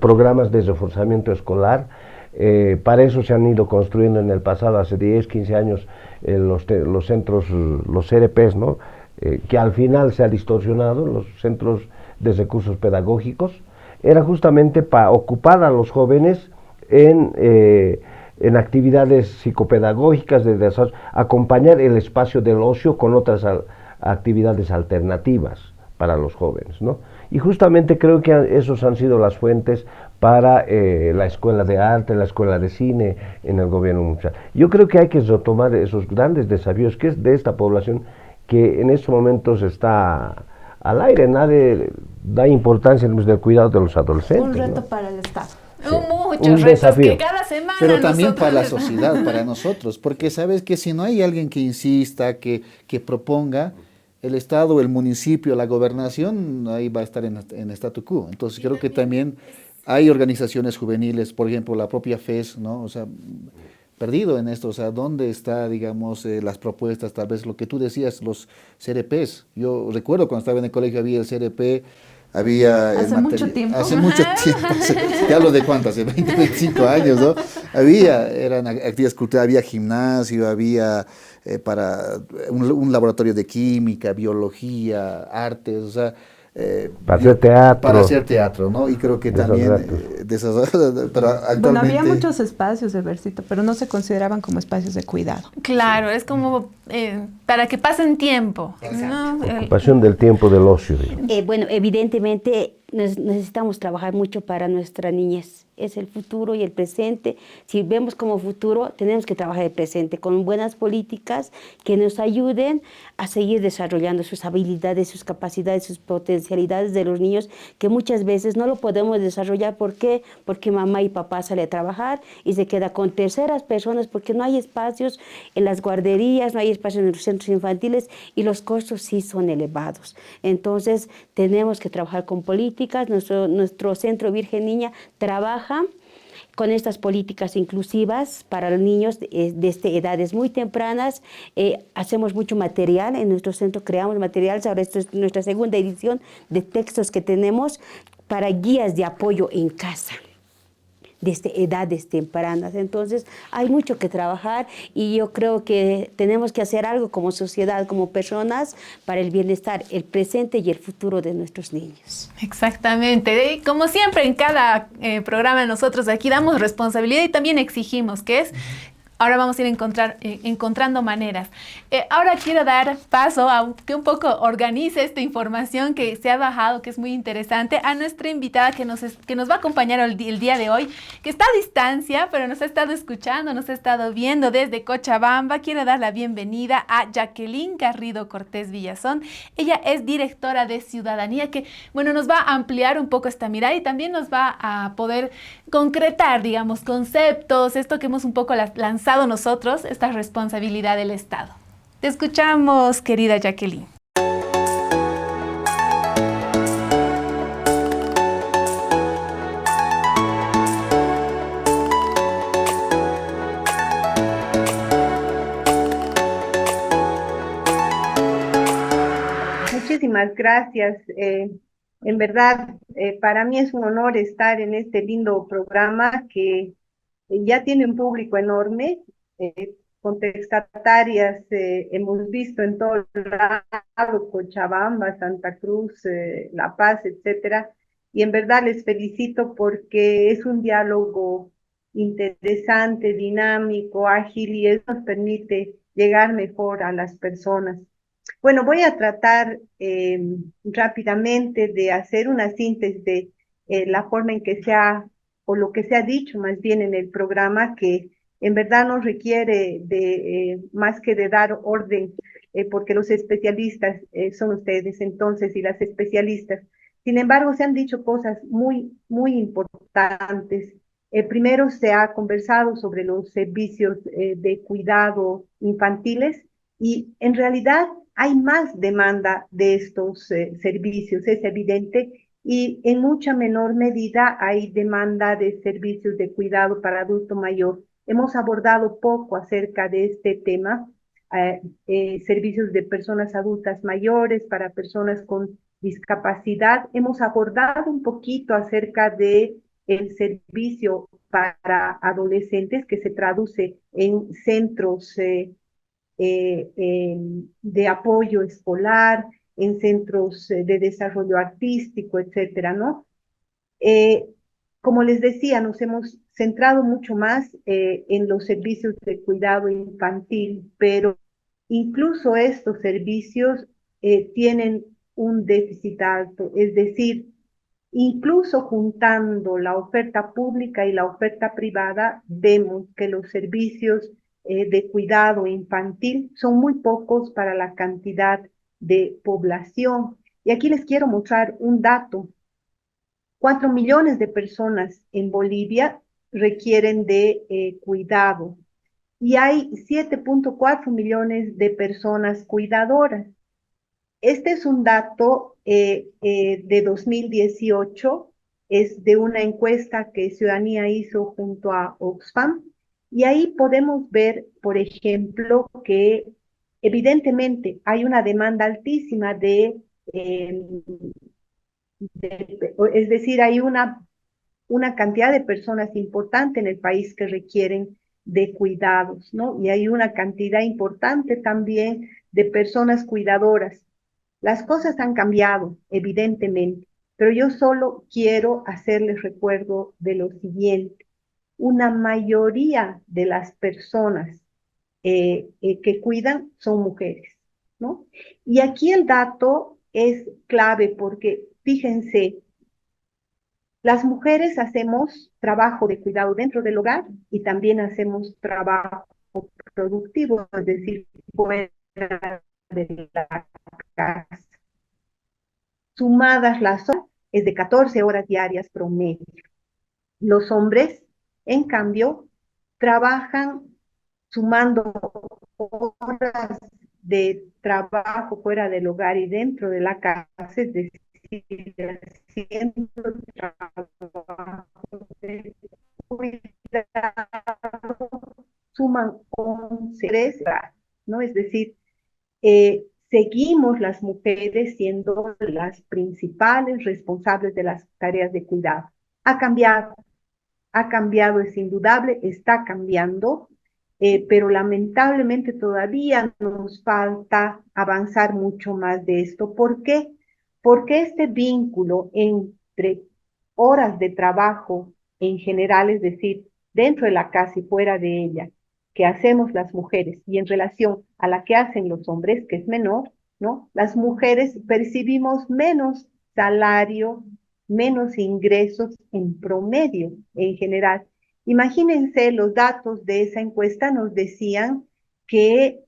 programas de reforzamiento escolar. Para eso se han ido construyendo en el pasado, hace 10, 15 años, los centros, los CRPs, ¿no? Que al final se ha distorsionado, los centros de recursos pedagógicos. Era justamente para ocupar a los jóvenes en actividades psicopedagógicas, acompañar el espacio del ocio con otras actividades alternativas para los jóvenes, ¿no? Y justamente creo que esos han sido las fuentes para la escuela de arte, la escuela de cine en el gobierno municipal. Yo creo que hay que retomar esos grandes desafíos que es de esta población que en estos momentos está al aire, nadie da importancia en el cuidado de los adolescentes. Un reto, ¿no?, para el Estado. Sí. Muchos retos desafío. Que cada semana. Pero también para la sociedad, para nosotros, porque sabes que si no hay alguien que insista, que proponga, el Estado, el municipio, la gobernación, ahí va a estar en statu quo. Entonces creo que también hay organizaciones juveniles, por ejemplo, la propia FES, ¿no? O sea, perdido en esto, o sea, ¿dónde está, digamos, las propuestas, tal vez lo que tú decías, los CRPs? Yo recuerdo cuando estaba en el colegio había el CRP, había... Hace mucho tiempo. Hace mucho tiempo, te hablo de cuánto, hace 20, 25 años, ¿no? Eran actividades culturales, había gimnasio, había para un laboratorio de química, biología, artes, o sea... para hacer teatro. Para hacer teatro, ¿no? Y creo que también pero actualmente... Bueno, había muchos espacios de Versito, pero no se consideraban como espacios de cuidado. Claro, es como para que pasen tiempo, ¿no? Ocupación del tiempo del ocio. Bueno, evidentemente necesitamos trabajar mucho para nuestra niñez. Es el futuro y el presente. Si vemos como futuro, tenemos que trabajar el presente con buenas políticas que nos ayuden a seguir desarrollando sus habilidades, sus capacidades, sus potencialidades de los niños, que muchas veces no lo podemos desarrollar. ¿Por qué? Porque mamá y papá salen a trabajar y se queda con terceras personas, porque no hay espacios en las guarderías, no hay espacios en los centros infantiles y los costos sí son elevados. Entonces, tenemos que trabajar con políticas. Nuestro Centro Virgen Niña trabaja con estas políticas inclusivas para los niños desde edades muy tempranas. Hacemos mucho material en nuestro centro, creamos materiales. Ahora esta es nuestra segunda edición de textos que tenemos para guías de apoyo en casa. desde edades tempranas. Entonces, hay mucho que trabajar y yo creo que tenemos que hacer algo como sociedad, como personas, para el bienestar, el presente y el futuro de nuestros niños. Exactamente. Como siempre en cada programa nosotros aquí damos responsabilidad y también exigimos que es... Ahora vamos a ir encontrando maneras. Ahora quiero dar paso a que un poco organice esta información que se ha bajado, que es muy interesante, a nuestra invitada que nos va a acompañar el día de hoy, que está a distancia, pero nos ha estado escuchando, nos ha estado viendo desde Cochabamba. Quiero dar la bienvenida a Jacqueline Garrido Cortés Villazón. Ella es directora de Ciudadanía, que, bueno, nos va a ampliar un poco esta mirada y también nos va a poder concretar, digamos, conceptos, esto que hemos un poco lanzado nosotros, esta responsabilidad del Estado. Te escuchamos, querida Jacqueline. Muchísimas gracias. En verdad, para mí es un honor estar en este lindo programa que ya tiene un público enorme. Contestatarias hemos visto en todo lado, Cochabamba, Santa Cruz, La Paz, etcétera. Y en verdad les felicito porque es un diálogo interesante, dinámico, ágil y eso nos permite llegar mejor a las personas. Bueno, voy a tratar rápidamente de hacer una síntesis de la forma en que se ha, o lo que se ha dicho más bien en el programa, que en verdad no requiere de más que de dar orden, porque los especialistas son ustedes entonces y las especialistas. Sin embargo, se han dicho cosas muy, muy importantes. Primero se ha conversado sobre los servicios de cuidado infantiles y en realidad hay más demanda de estos servicios, es evidente, y en mucha menor medida hay demanda de servicios de cuidado para adulto mayor. Hemos abordado poco acerca de este tema, servicios de personas adultas mayores, para personas con discapacidad. Hemos abordado un poquito acerca de el servicio para adolescentes que se traduce en centros de apoyo escolar, en centros de desarrollo artístico, etcétera, ¿no? Como les decía, nos hemos centrado mucho más en los servicios de cuidado infantil, pero incluso estos servicios tienen un déficit alto, es decir, incluso juntando la oferta pública y la oferta privada, vemos que los servicios de cuidado infantil son muy pocos para la cantidad de población. Y aquí les quiero mostrar un dato. 4 millones de personas en Bolivia requieren de cuidado y hay 7.4 millones de personas cuidadoras. Este es un dato de 2018, es de una encuesta que Ciudadanía hizo junto a Oxfam, y ahí podemos ver, por ejemplo, que evidentemente hay una demanda altísima es decir, hay una cantidad de personas importante en el país que requieren de cuidados, ¿no? Y hay una cantidad importante también de personas cuidadoras. Las cosas han cambiado, evidentemente, pero yo solo quiero hacerles recuerdo de lo siguiente. Una mayoría de las personas que cuidan son mujeres, ¿no? Y aquí el dato es clave porque, fíjense, las mujeres hacemos trabajo de cuidado dentro del hogar y también hacemos trabajo productivo, es decir, fuera de la casa. Sumadas las horas, es de 14 horas diarias promedio. Los hombres, en cambio, trabajan sumando horas de trabajo fuera del hogar y dentro de la casa, es decir, haciendo trabajo de cuidado, suman 11 horas, ¿no? Es decir, seguimos las mujeres siendo las principales responsables de las tareas de cuidado. Ha cambiado. ha cambiado, es indudable, está cambiando, pero lamentablemente todavía nos falta avanzar mucho más de esto. ¿Por qué? Porque este vínculo entre horas de trabajo en general, es decir, dentro de la casa y fuera de ella, que hacemos las mujeres y en relación a la que hacen los hombres, que es menor, ¿no? Las mujeres percibimos menos salario, menos ingresos en promedio en general. Imagínense, los datos de esa encuesta nos decían que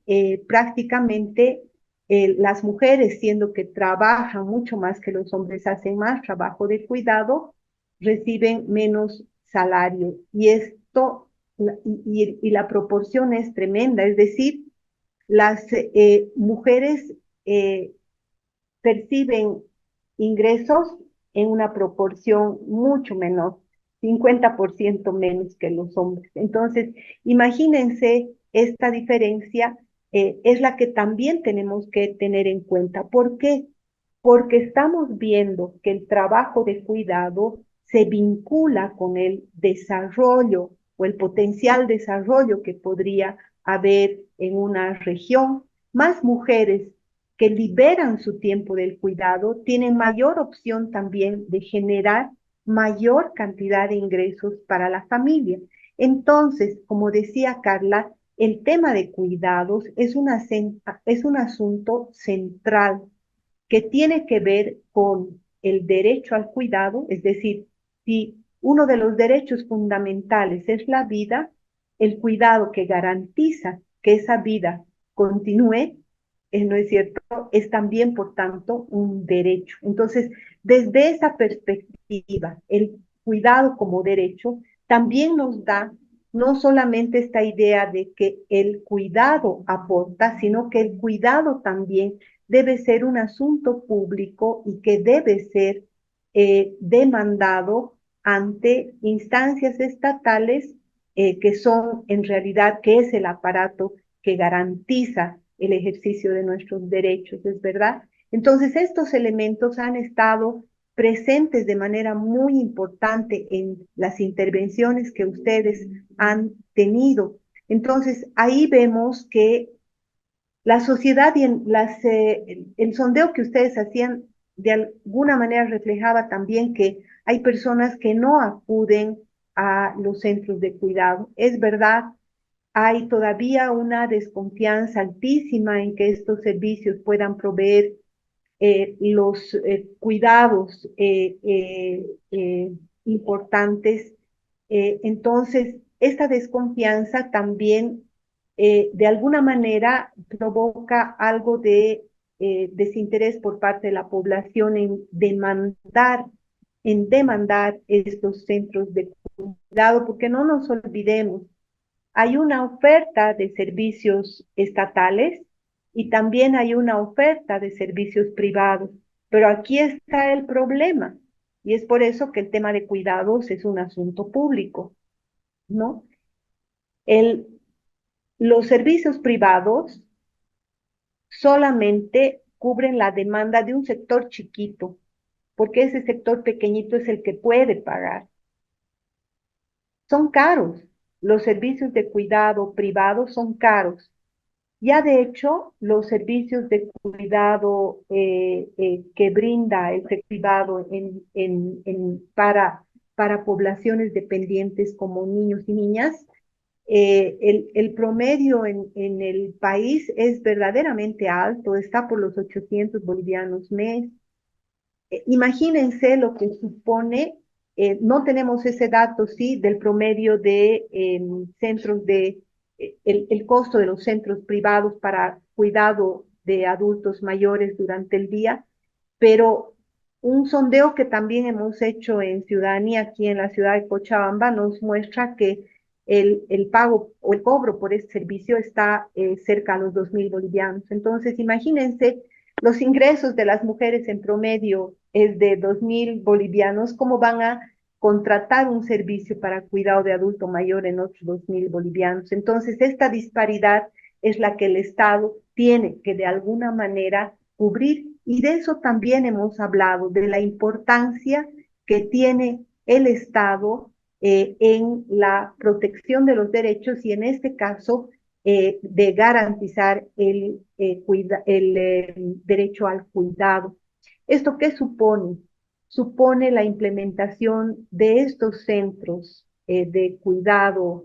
prácticamente las mujeres, siendo que trabajan mucho más que los hombres, hacen más trabajo de cuidado, reciben menos salario. Y esto, y la proporción es tremenda, es decir, las mujeres perciben ingresos en una proporción mucho menor, 50% menos que los hombres. Entonces, imagínense esta diferencia, es la que también tenemos que tener en cuenta. ¿Por qué? Porque estamos viendo que el trabajo de cuidado se vincula con el desarrollo o el potencial desarrollo que podría haber en una región. Más mujeres que liberan su tiempo del cuidado tienen mayor opción también de generar mayor cantidad de ingresos para la familia. Entonces, como decía Carla, el tema de cuidados es un asunto central que tiene que ver con el derecho al cuidado, es decir, si uno de los derechos fundamentales es la vida, el cuidado que garantiza que esa vida continúe, ¿no es cierto?, es también, por tanto, un derecho. Entonces, desde esa perspectiva, el cuidado como derecho también nos da no solamente esta idea de que el cuidado aporta, sino que el cuidado también debe ser un asunto público y que debe ser demandado ante instancias estatales que son en realidad, que es el aparato que garantiza el ejercicio de nuestros derechos, ¿es verdad? Entonces, estos elementos han estado presentes de manera muy importante en las intervenciones que ustedes han tenido. Entonces, ahí vemos que la sociedad y el sondeo que ustedes hacían de alguna manera reflejaba también que hay personas que no acuden a los centros de cuidado. Es verdad, hay todavía una desconfianza altísima en que estos servicios puedan proveer los cuidados importantes. Entonces, esta desconfianza también de alguna manera provoca algo de desinterés por parte de la población en demandar estos centros de cuidado, porque no nos olvidemos, hay una oferta de servicios estatales y también hay una oferta de servicios privados, pero aquí está el problema y es por eso que el tema de cuidados es un asunto público, ¿no? Los servicios privados solamente cubren la demanda de un sector chiquito, porque ese sector pequeñito es el que puede pagar. Son caros. Los servicios de cuidado privados son caros. Ya de hecho, los servicios de cuidado que brinda el sector privado para poblaciones dependientes como niños y niñas, el promedio en el país es verdaderamente alto, está por los 800 bolivianos mes. Imagínense lo que supone, no tenemos ese dato, sí, del promedio de centros el costo de los centros privados para cuidado de adultos mayores durante el día, pero un sondeo que también hemos hecho en Ciudadanía aquí en la ciudad de Cochabamba nos muestra que el pago o el cobro por ese servicio está cerca a los 2.000 bolivianos. Entonces, imagínense, los ingresos de las mujeres en promedio es de 2.000 bolivianos, ¿cómo van a contratar un servicio para cuidado de adulto mayor en otros 2.000 bolivianos? Entonces, esta disparidad es la que el Estado tiene que de alguna manera cubrir, y de eso también hemos hablado, de la importancia que tiene el Estado en la protección de los derechos y en este caso de garantizar el derecho al cuidado. ¿Esto qué supone? Supone la implementación de estos centros de cuidado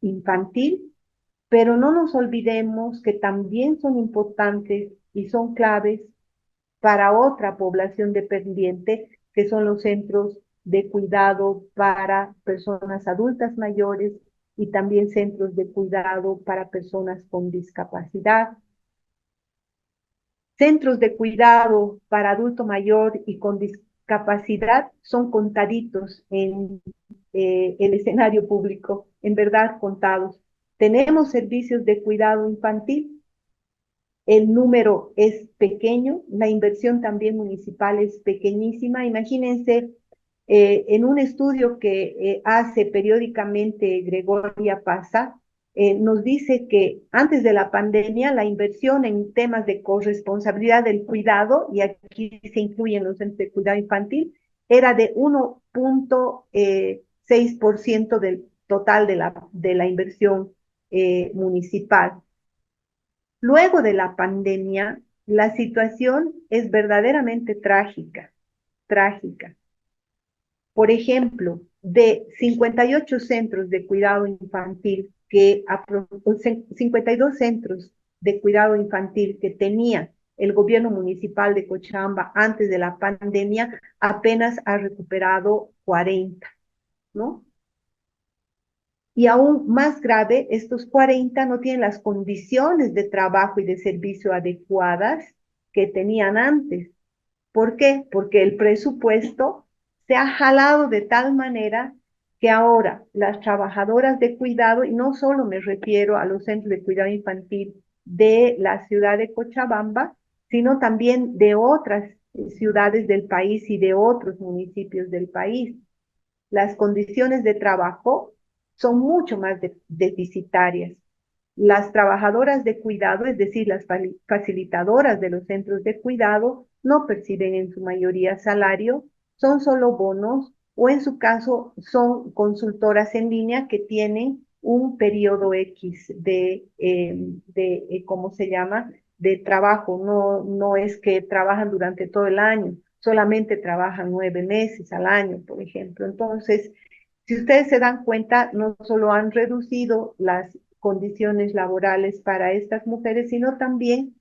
infantil, pero no nos olvidemos que también son importantes y son claves para otra población dependiente, que son los centros de cuidado para personas adultas mayores y también centros de cuidado para personas con discapacidad. Centros de cuidado para adulto mayor y con discapacidad son contaditos en el escenario público, en verdad contados. Tenemos servicios de cuidado infantil, el número es pequeño, la inversión también municipal es pequeñísima. Imagínense, en un estudio que hace periódicamente Gregoria Pasa, nos dice que antes de la pandemia la inversión en temas de corresponsabilidad del cuidado, y aquí se incluyen los centros de cuidado infantil, era de 1.6% del total de la inversión municipal. Luego de la pandemia, la situación es verdaderamente trágica, trágica. Por ejemplo, de 58 centros de cuidado infantil 52 centros de cuidado infantil que tenía el gobierno municipal de Cochabamba antes de la pandemia, apenas ha recuperado 40, ¿no? Y aún más grave, estos 40 no tienen las condiciones de trabajo y de servicio adecuadas que tenían antes. ¿Por qué? Porque el presupuesto se ha jalado de tal manera que ahora las trabajadoras de cuidado, y no solo me refiero a los centros de cuidado infantil de la ciudad de Cochabamba, sino también de otras ciudades del país y de otros municipios del país. Las condiciones de trabajo son mucho más deficitarias. Las trabajadoras de cuidado, es decir, las facilitadoras de los centros de cuidado, no perciben en su mayoría salario, son solo bonos o en su caso son consultoras en línea que tienen un periodo X ¿cómo se llama?, de trabajo. No es que trabajan durante todo el año, solamente trabajan 9 meses al año, por ejemplo. Entonces, si ustedes se dan cuenta, no solo han reducido las condiciones laborales para estas mujeres, sino también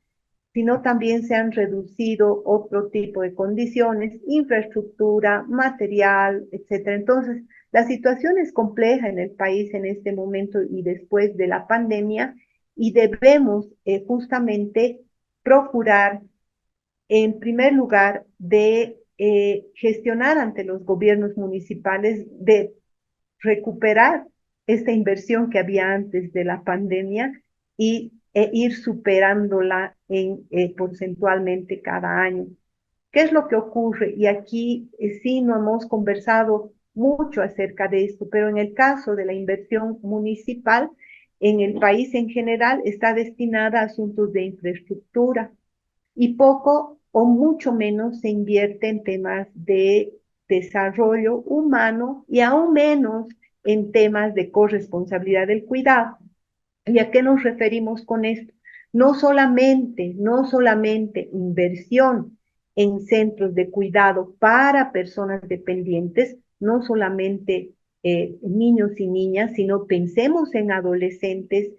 se han reducido otro tipo de condiciones, infraestructura, material, etcétera. Entonces, la situación es compleja en el país en este momento y después de la pandemia, y debemos justamente procurar, en primer lugar, de gestionar ante los gobiernos municipales, de recuperar esta inversión que había antes de la pandemia e ir superándola porcentualmente cada año. ¿Qué es lo que ocurre? Y aquí sí no hemos conversado mucho acerca de esto, pero en el caso de la inversión municipal, en el país en general está destinada a asuntos de infraestructura y poco o mucho menos se invierte en temas de desarrollo humano y aún menos en temas de corresponsabilidad del cuidado. ¿Y a qué nos referimos con esto? No solamente inversión en centros de cuidado para personas dependientes, no solamente niños y niñas, sino pensemos en adolescentes,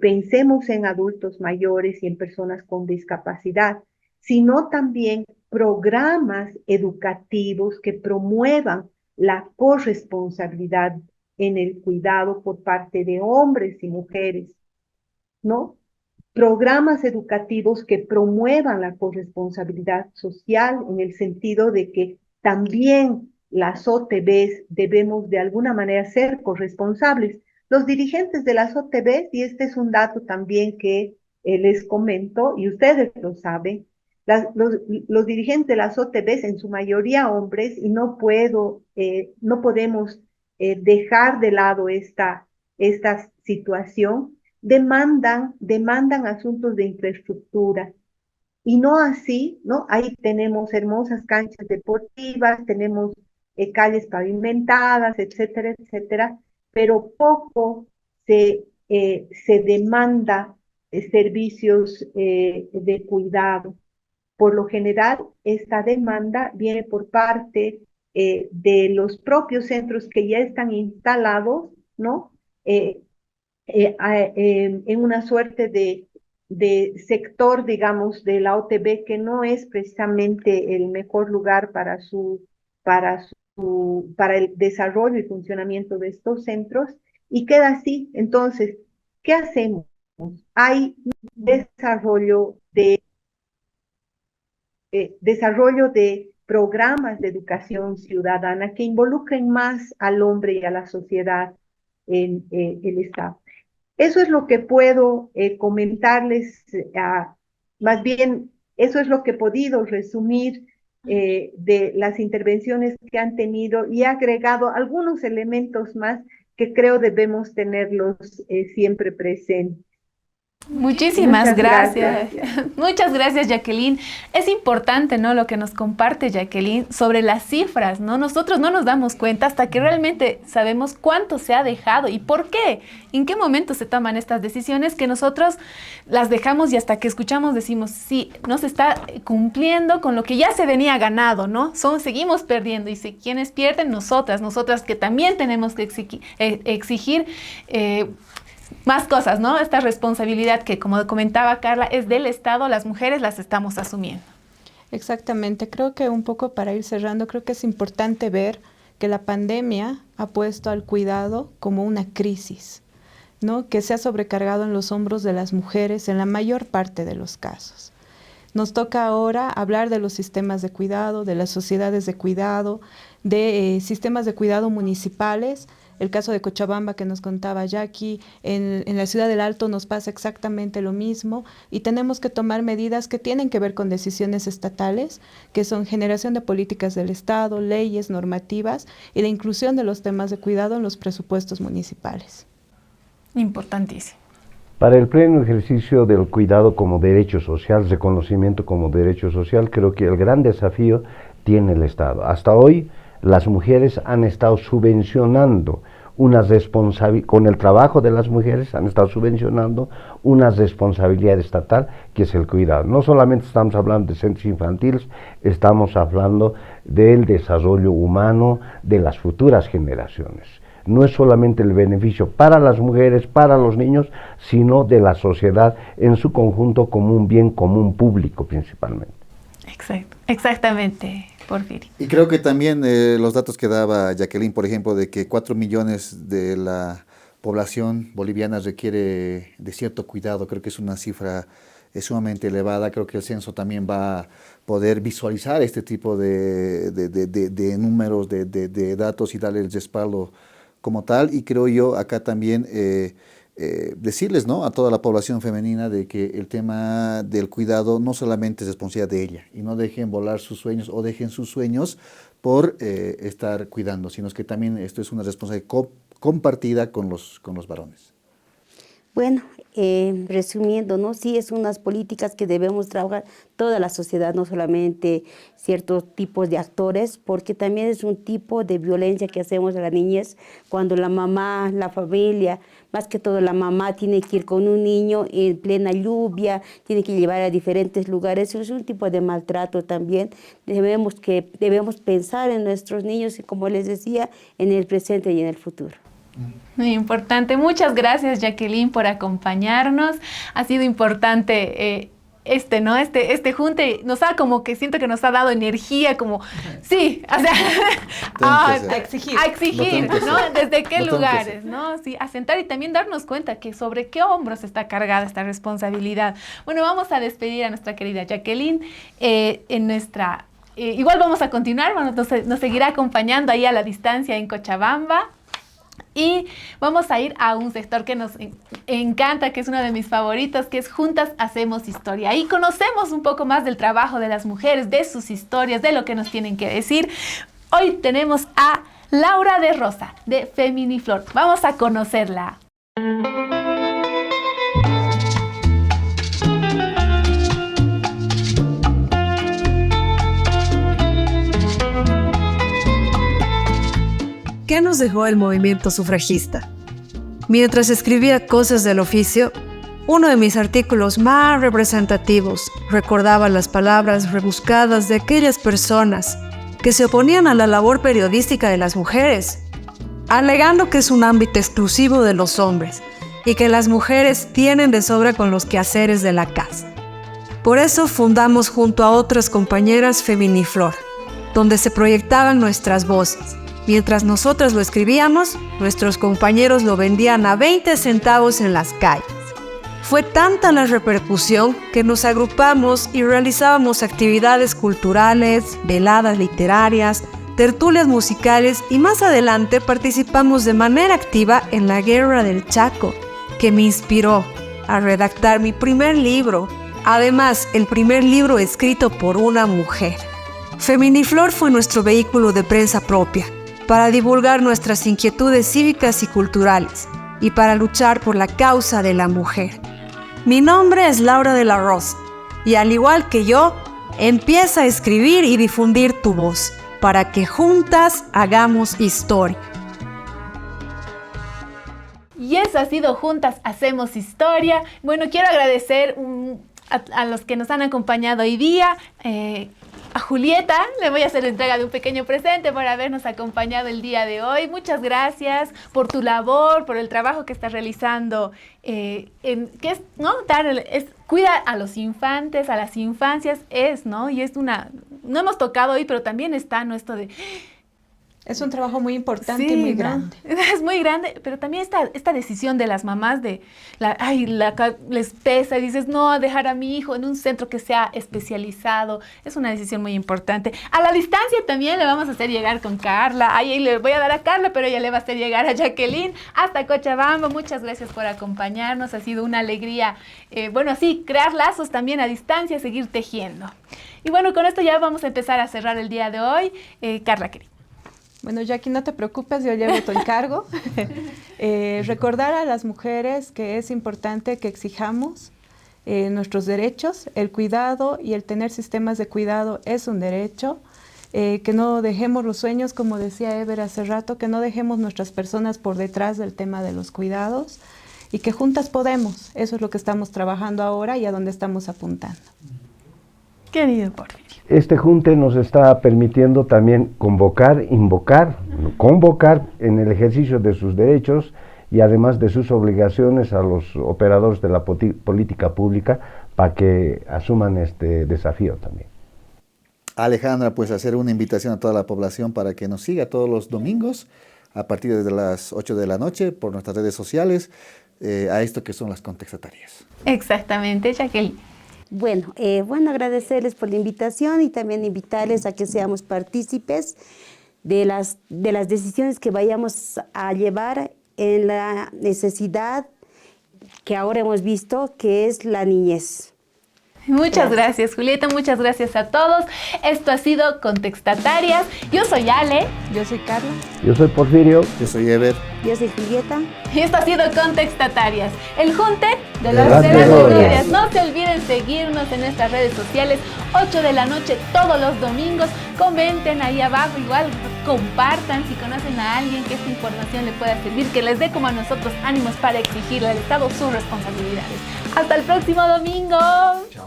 pensemos en adultos mayores y en personas con discapacidad, sino también programas educativos que promuevan la corresponsabilidad en el cuidado por parte de hombres y mujeres, ¿no? Programas educativos que promuevan la corresponsabilidad social en el sentido de que también las OTBs debemos de alguna manera ser corresponsables. Los dirigentes de las OTBs, y este es un dato también que les comento, y ustedes lo saben, los dirigentes de las OTBs, en su mayoría hombres, y no podemos dejar de lado esta situación, demandan asuntos de infraestructura. Y no así, ¿no? Ahí tenemos hermosas canchas deportivas, tenemos calles pavimentadas, etcétera, etcétera, pero poco se demanda servicios de cuidado. Por lo general, esta demanda viene por parte de los propios centros que ya están instalados, ¿no? En una suerte de sector, digamos, de la OTB que no es precisamente el mejor lugar para el desarrollo y funcionamiento de estos centros, y queda así. Entonces, ¿qué hacemos? Hay desarrollo de programas de educación ciudadana que involucren más al hombre y a la sociedad en el Estado. Eso es lo que puedo comentarles, más bien, eso es lo que he podido resumir de las intervenciones que han tenido, y he agregado algunos elementos más que creo debemos tenerlos siempre presentes. Muchísimas gracias. Muchas gracias, Jacqueline. Es importante, ¿no?, lo que nos comparte Jacqueline sobre las cifras, ¿no? Nosotros no nos damos cuenta hasta que realmente sabemos cuánto se ha dejado y por qué, en qué momento se toman estas decisiones, que nosotros las dejamos y hasta que escuchamos decimos, sí, no se está cumpliendo con lo que ya se venía ganado, ¿no? Seguimos perdiendo, y si quienes pierden, nosotras que también tenemos que exigir más cosas, ¿no? Esta responsabilidad que, como comentaba Carla, es del Estado, las mujeres las estamos asumiendo. Exactamente, creo que un poco para ir cerrando, creo que es importante ver que la pandemia ha puesto al cuidado como una crisis, ¿no?, que se ha sobrecargado en los hombros de las mujeres en la mayor parte de los casos. Nos toca ahora hablar de los sistemas de cuidado, de las sociedades de cuidado, de sistemas de cuidado municipales. El caso de Cochabamba que nos contaba Jackie, en la ciudad del Alto nos pasa exactamente lo mismo, y tenemos que tomar medidas que tienen que ver con decisiones estatales, que son generación de políticas del Estado, leyes, normativas, y la inclusión de los temas de cuidado en los presupuestos municipales. Importantísimo. Para el pleno ejercicio del cuidado como derecho social, reconocimiento como derecho social, creo que el gran desafío tiene el Estado. Hasta hoy, las mujeres han estado subvencionando con el trabajo de las mujeres han estado subvencionando una responsabilidad estatal, que es el cuidado. No solamente estamos hablando de centros infantiles, estamos hablando del desarrollo humano de las futuras generaciones. No es solamente el beneficio para las mujeres, para los niños, sino de la sociedad en su conjunto como un bien común público principalmente. Exactamente. Porfirio. Y creo que también los datos que daba Jacqueline, por ejemplo, de que 4 millones de la población boliviana requiere de cierto cuidado, creo que es una cifra sumamente elevada. Creo que el censo también va a poder visualizar este tipo de números, de datos, y darle el respaldo como tal. Y creo yo acá también decirles, ¿no?, a toda la población femenina de que el tema del cuidado no solamente es responsabilidad de ella, y no dejen volar sus sueños o dejen sus sueños por estar cuidando, sino que también esto es una responsabilidad compartida con los varones. Bueno, resumiendo, ¿no?, sí es unas políticas que debemos trabajar toda la sociedad, no solamente ciertos tipos de actores, porque también es un tipo de violencia que hacemos a la niñez cuando la mamá, la familia, más que todo la mamá tiene que ir con un niño en plena lluvia, tiene que llevar a diferentes lugares. Es un tipo de maltrato también. Debemos pensar en nuestros niños y, como les decía, en el presente y en el futuro. Muy importante. Muchas gracias, Jacqueline, por acompañarnos. Ha sido importante este junte. Nos ha como que siento que nos ha dado energía, como, sí, o sea, a exigir, ¿no? ¿Desde qué lugares, no? Sí, a sentar y también darnos cuenta que sobre qué hombros está cargada esta responsabilidad. Bueno, vamos a despedir a nuestra querida Jacqueline igual vamos a continuar, bueno, nos seguirá acompañando ahí a la distancia en Cochabamba. Y vamos a ir a un sector que nos encanta, que es uno de mis favoritos, que es Juntas Hacemos Historia. Ahí conocemos un poco más del trabajo de las mujeres, de sus historias, de lo que nos tienen que decir. Hoy tenemos a Laura de Rosa, de Feminiflor. Vamos a conocerla. nos dejó el movimiento sufragista. Mientras escribía Cosas del Oficio, uno de mis artículos más representativos recordaba las palabras rebuscadas de aquellas personas que se oponían a la labor periodística de las mujeres, alegando que es un ámbito exclusivo de los hombres y que las mujeres tienen de sobra con los quehaceres de la casa. Por eso fundamos junto a otras compañeras Feminiflor, donde se proyectaban nuestras voces. Mientras nosotras lo escribíamos, nuestros compañeros lo vendían a 20 centavos en las calles. Fue tanta la repercusión que nos agrupamos y realizábamos actividades culturales, veladas literarias, tertulias musicales y más adelante participamos de manera activa en la Guerra del Chaco, que me inspiró a redactar mi primer libro, además el primer libro escrito por una mujer. Feminiflor fue nuestro vehículo de prensa propia para divulgar nuestras inquietudes cívicas y culturales y para luchar por la causa de la mujer. Mi nombre es Laura de la Rosa y al igual que yo, empieza a escribir y difundir tu voz para que juntas hagamos historia. Y eso ha sido Juntas Hacemos Historia. Bueno, quiero agradecer a los que nos han acompañado hoy día. A Julieta le voy a hacer la entrega de un pequeño presente por habernos acompañado el día de hoy. Muchas gracias por tu labor, por el trabajo que estás realizando. Cuida a los infantes, a las infancias, ¿no? Y no hemos tocado hoy, pero también está, ¿no? Esto de... Es un trabajo muy importante y muy grande. Es muy grande, pero también esta decisión de las mamás les pesa y dices, no, dejar a mi hijo en un centro que sea especializado, es una decisión muy importante. A la distancia también le vamos a hacer llegar con Carla, ahí le voy a dar a Carla, pero ella le va a hacer llegar a Jacqueline hasta Cochabamba. Muchas gracias por acompañarnos, ha sido una alegría, crear lazos también a distancia, seguir tejiendo. Y bueno, con esto ya vamos a empezar a cerrar el día de hoy. Carla, querida. Bueno, Jackie, no te preocupes, yo llevo tu encargo. Recordar a las mujeres que es importante que exijamos nuestros derechos. El cuidado y el tener sistemas de cuidado es un derecho. Que no dejemos los sueños, como decía Ever hace rato, que no dejemos nuestras personas por detrás del tema de los cuidados y que juntas podemos. Eso es lo que estamos trabajando ahora y a donde estamos apuntando. Querido Porfirio. Este junte nos está permitiendo también convocar en el ejercicio de sus derechos y además de sus obligaciones a los operadores de la política pública para que asuman este desafío también. Alejandra, pues hacer una invitación a toda la población para que nos siga todos los domingos a partir de las 8 de la noche por nuestras redes sociales a esto que son las contextatarias. Exactamente, Jacqueline. Bueno, agradecerles por la invitación y también invitarles a que seamos partícipes de las decisiones que vayamos a llevar en la necesidad que ahora hemos visto, que es la niñez. Muchas gracias, Julieta, muchas gracias a todos. Esto ha sido Contextatarias. Yo soy Ale. Yo soy Carla. Yo soy Porfirio. Yo soy Ever. Yo soy Julieta. Y esto ha sido Contextatarias, el junte de las glorias. No se olviden seguirnos en nuestras redes sociales, 8 de la noche todos los domingos. Comenten ahí abajo, igual compartan si conocen a alguien que esta información le pueda servir, que les dé como a nosotros ánimos para exigirle al Estado sus responsabilidades. Hasta el próximo domingo. Chao.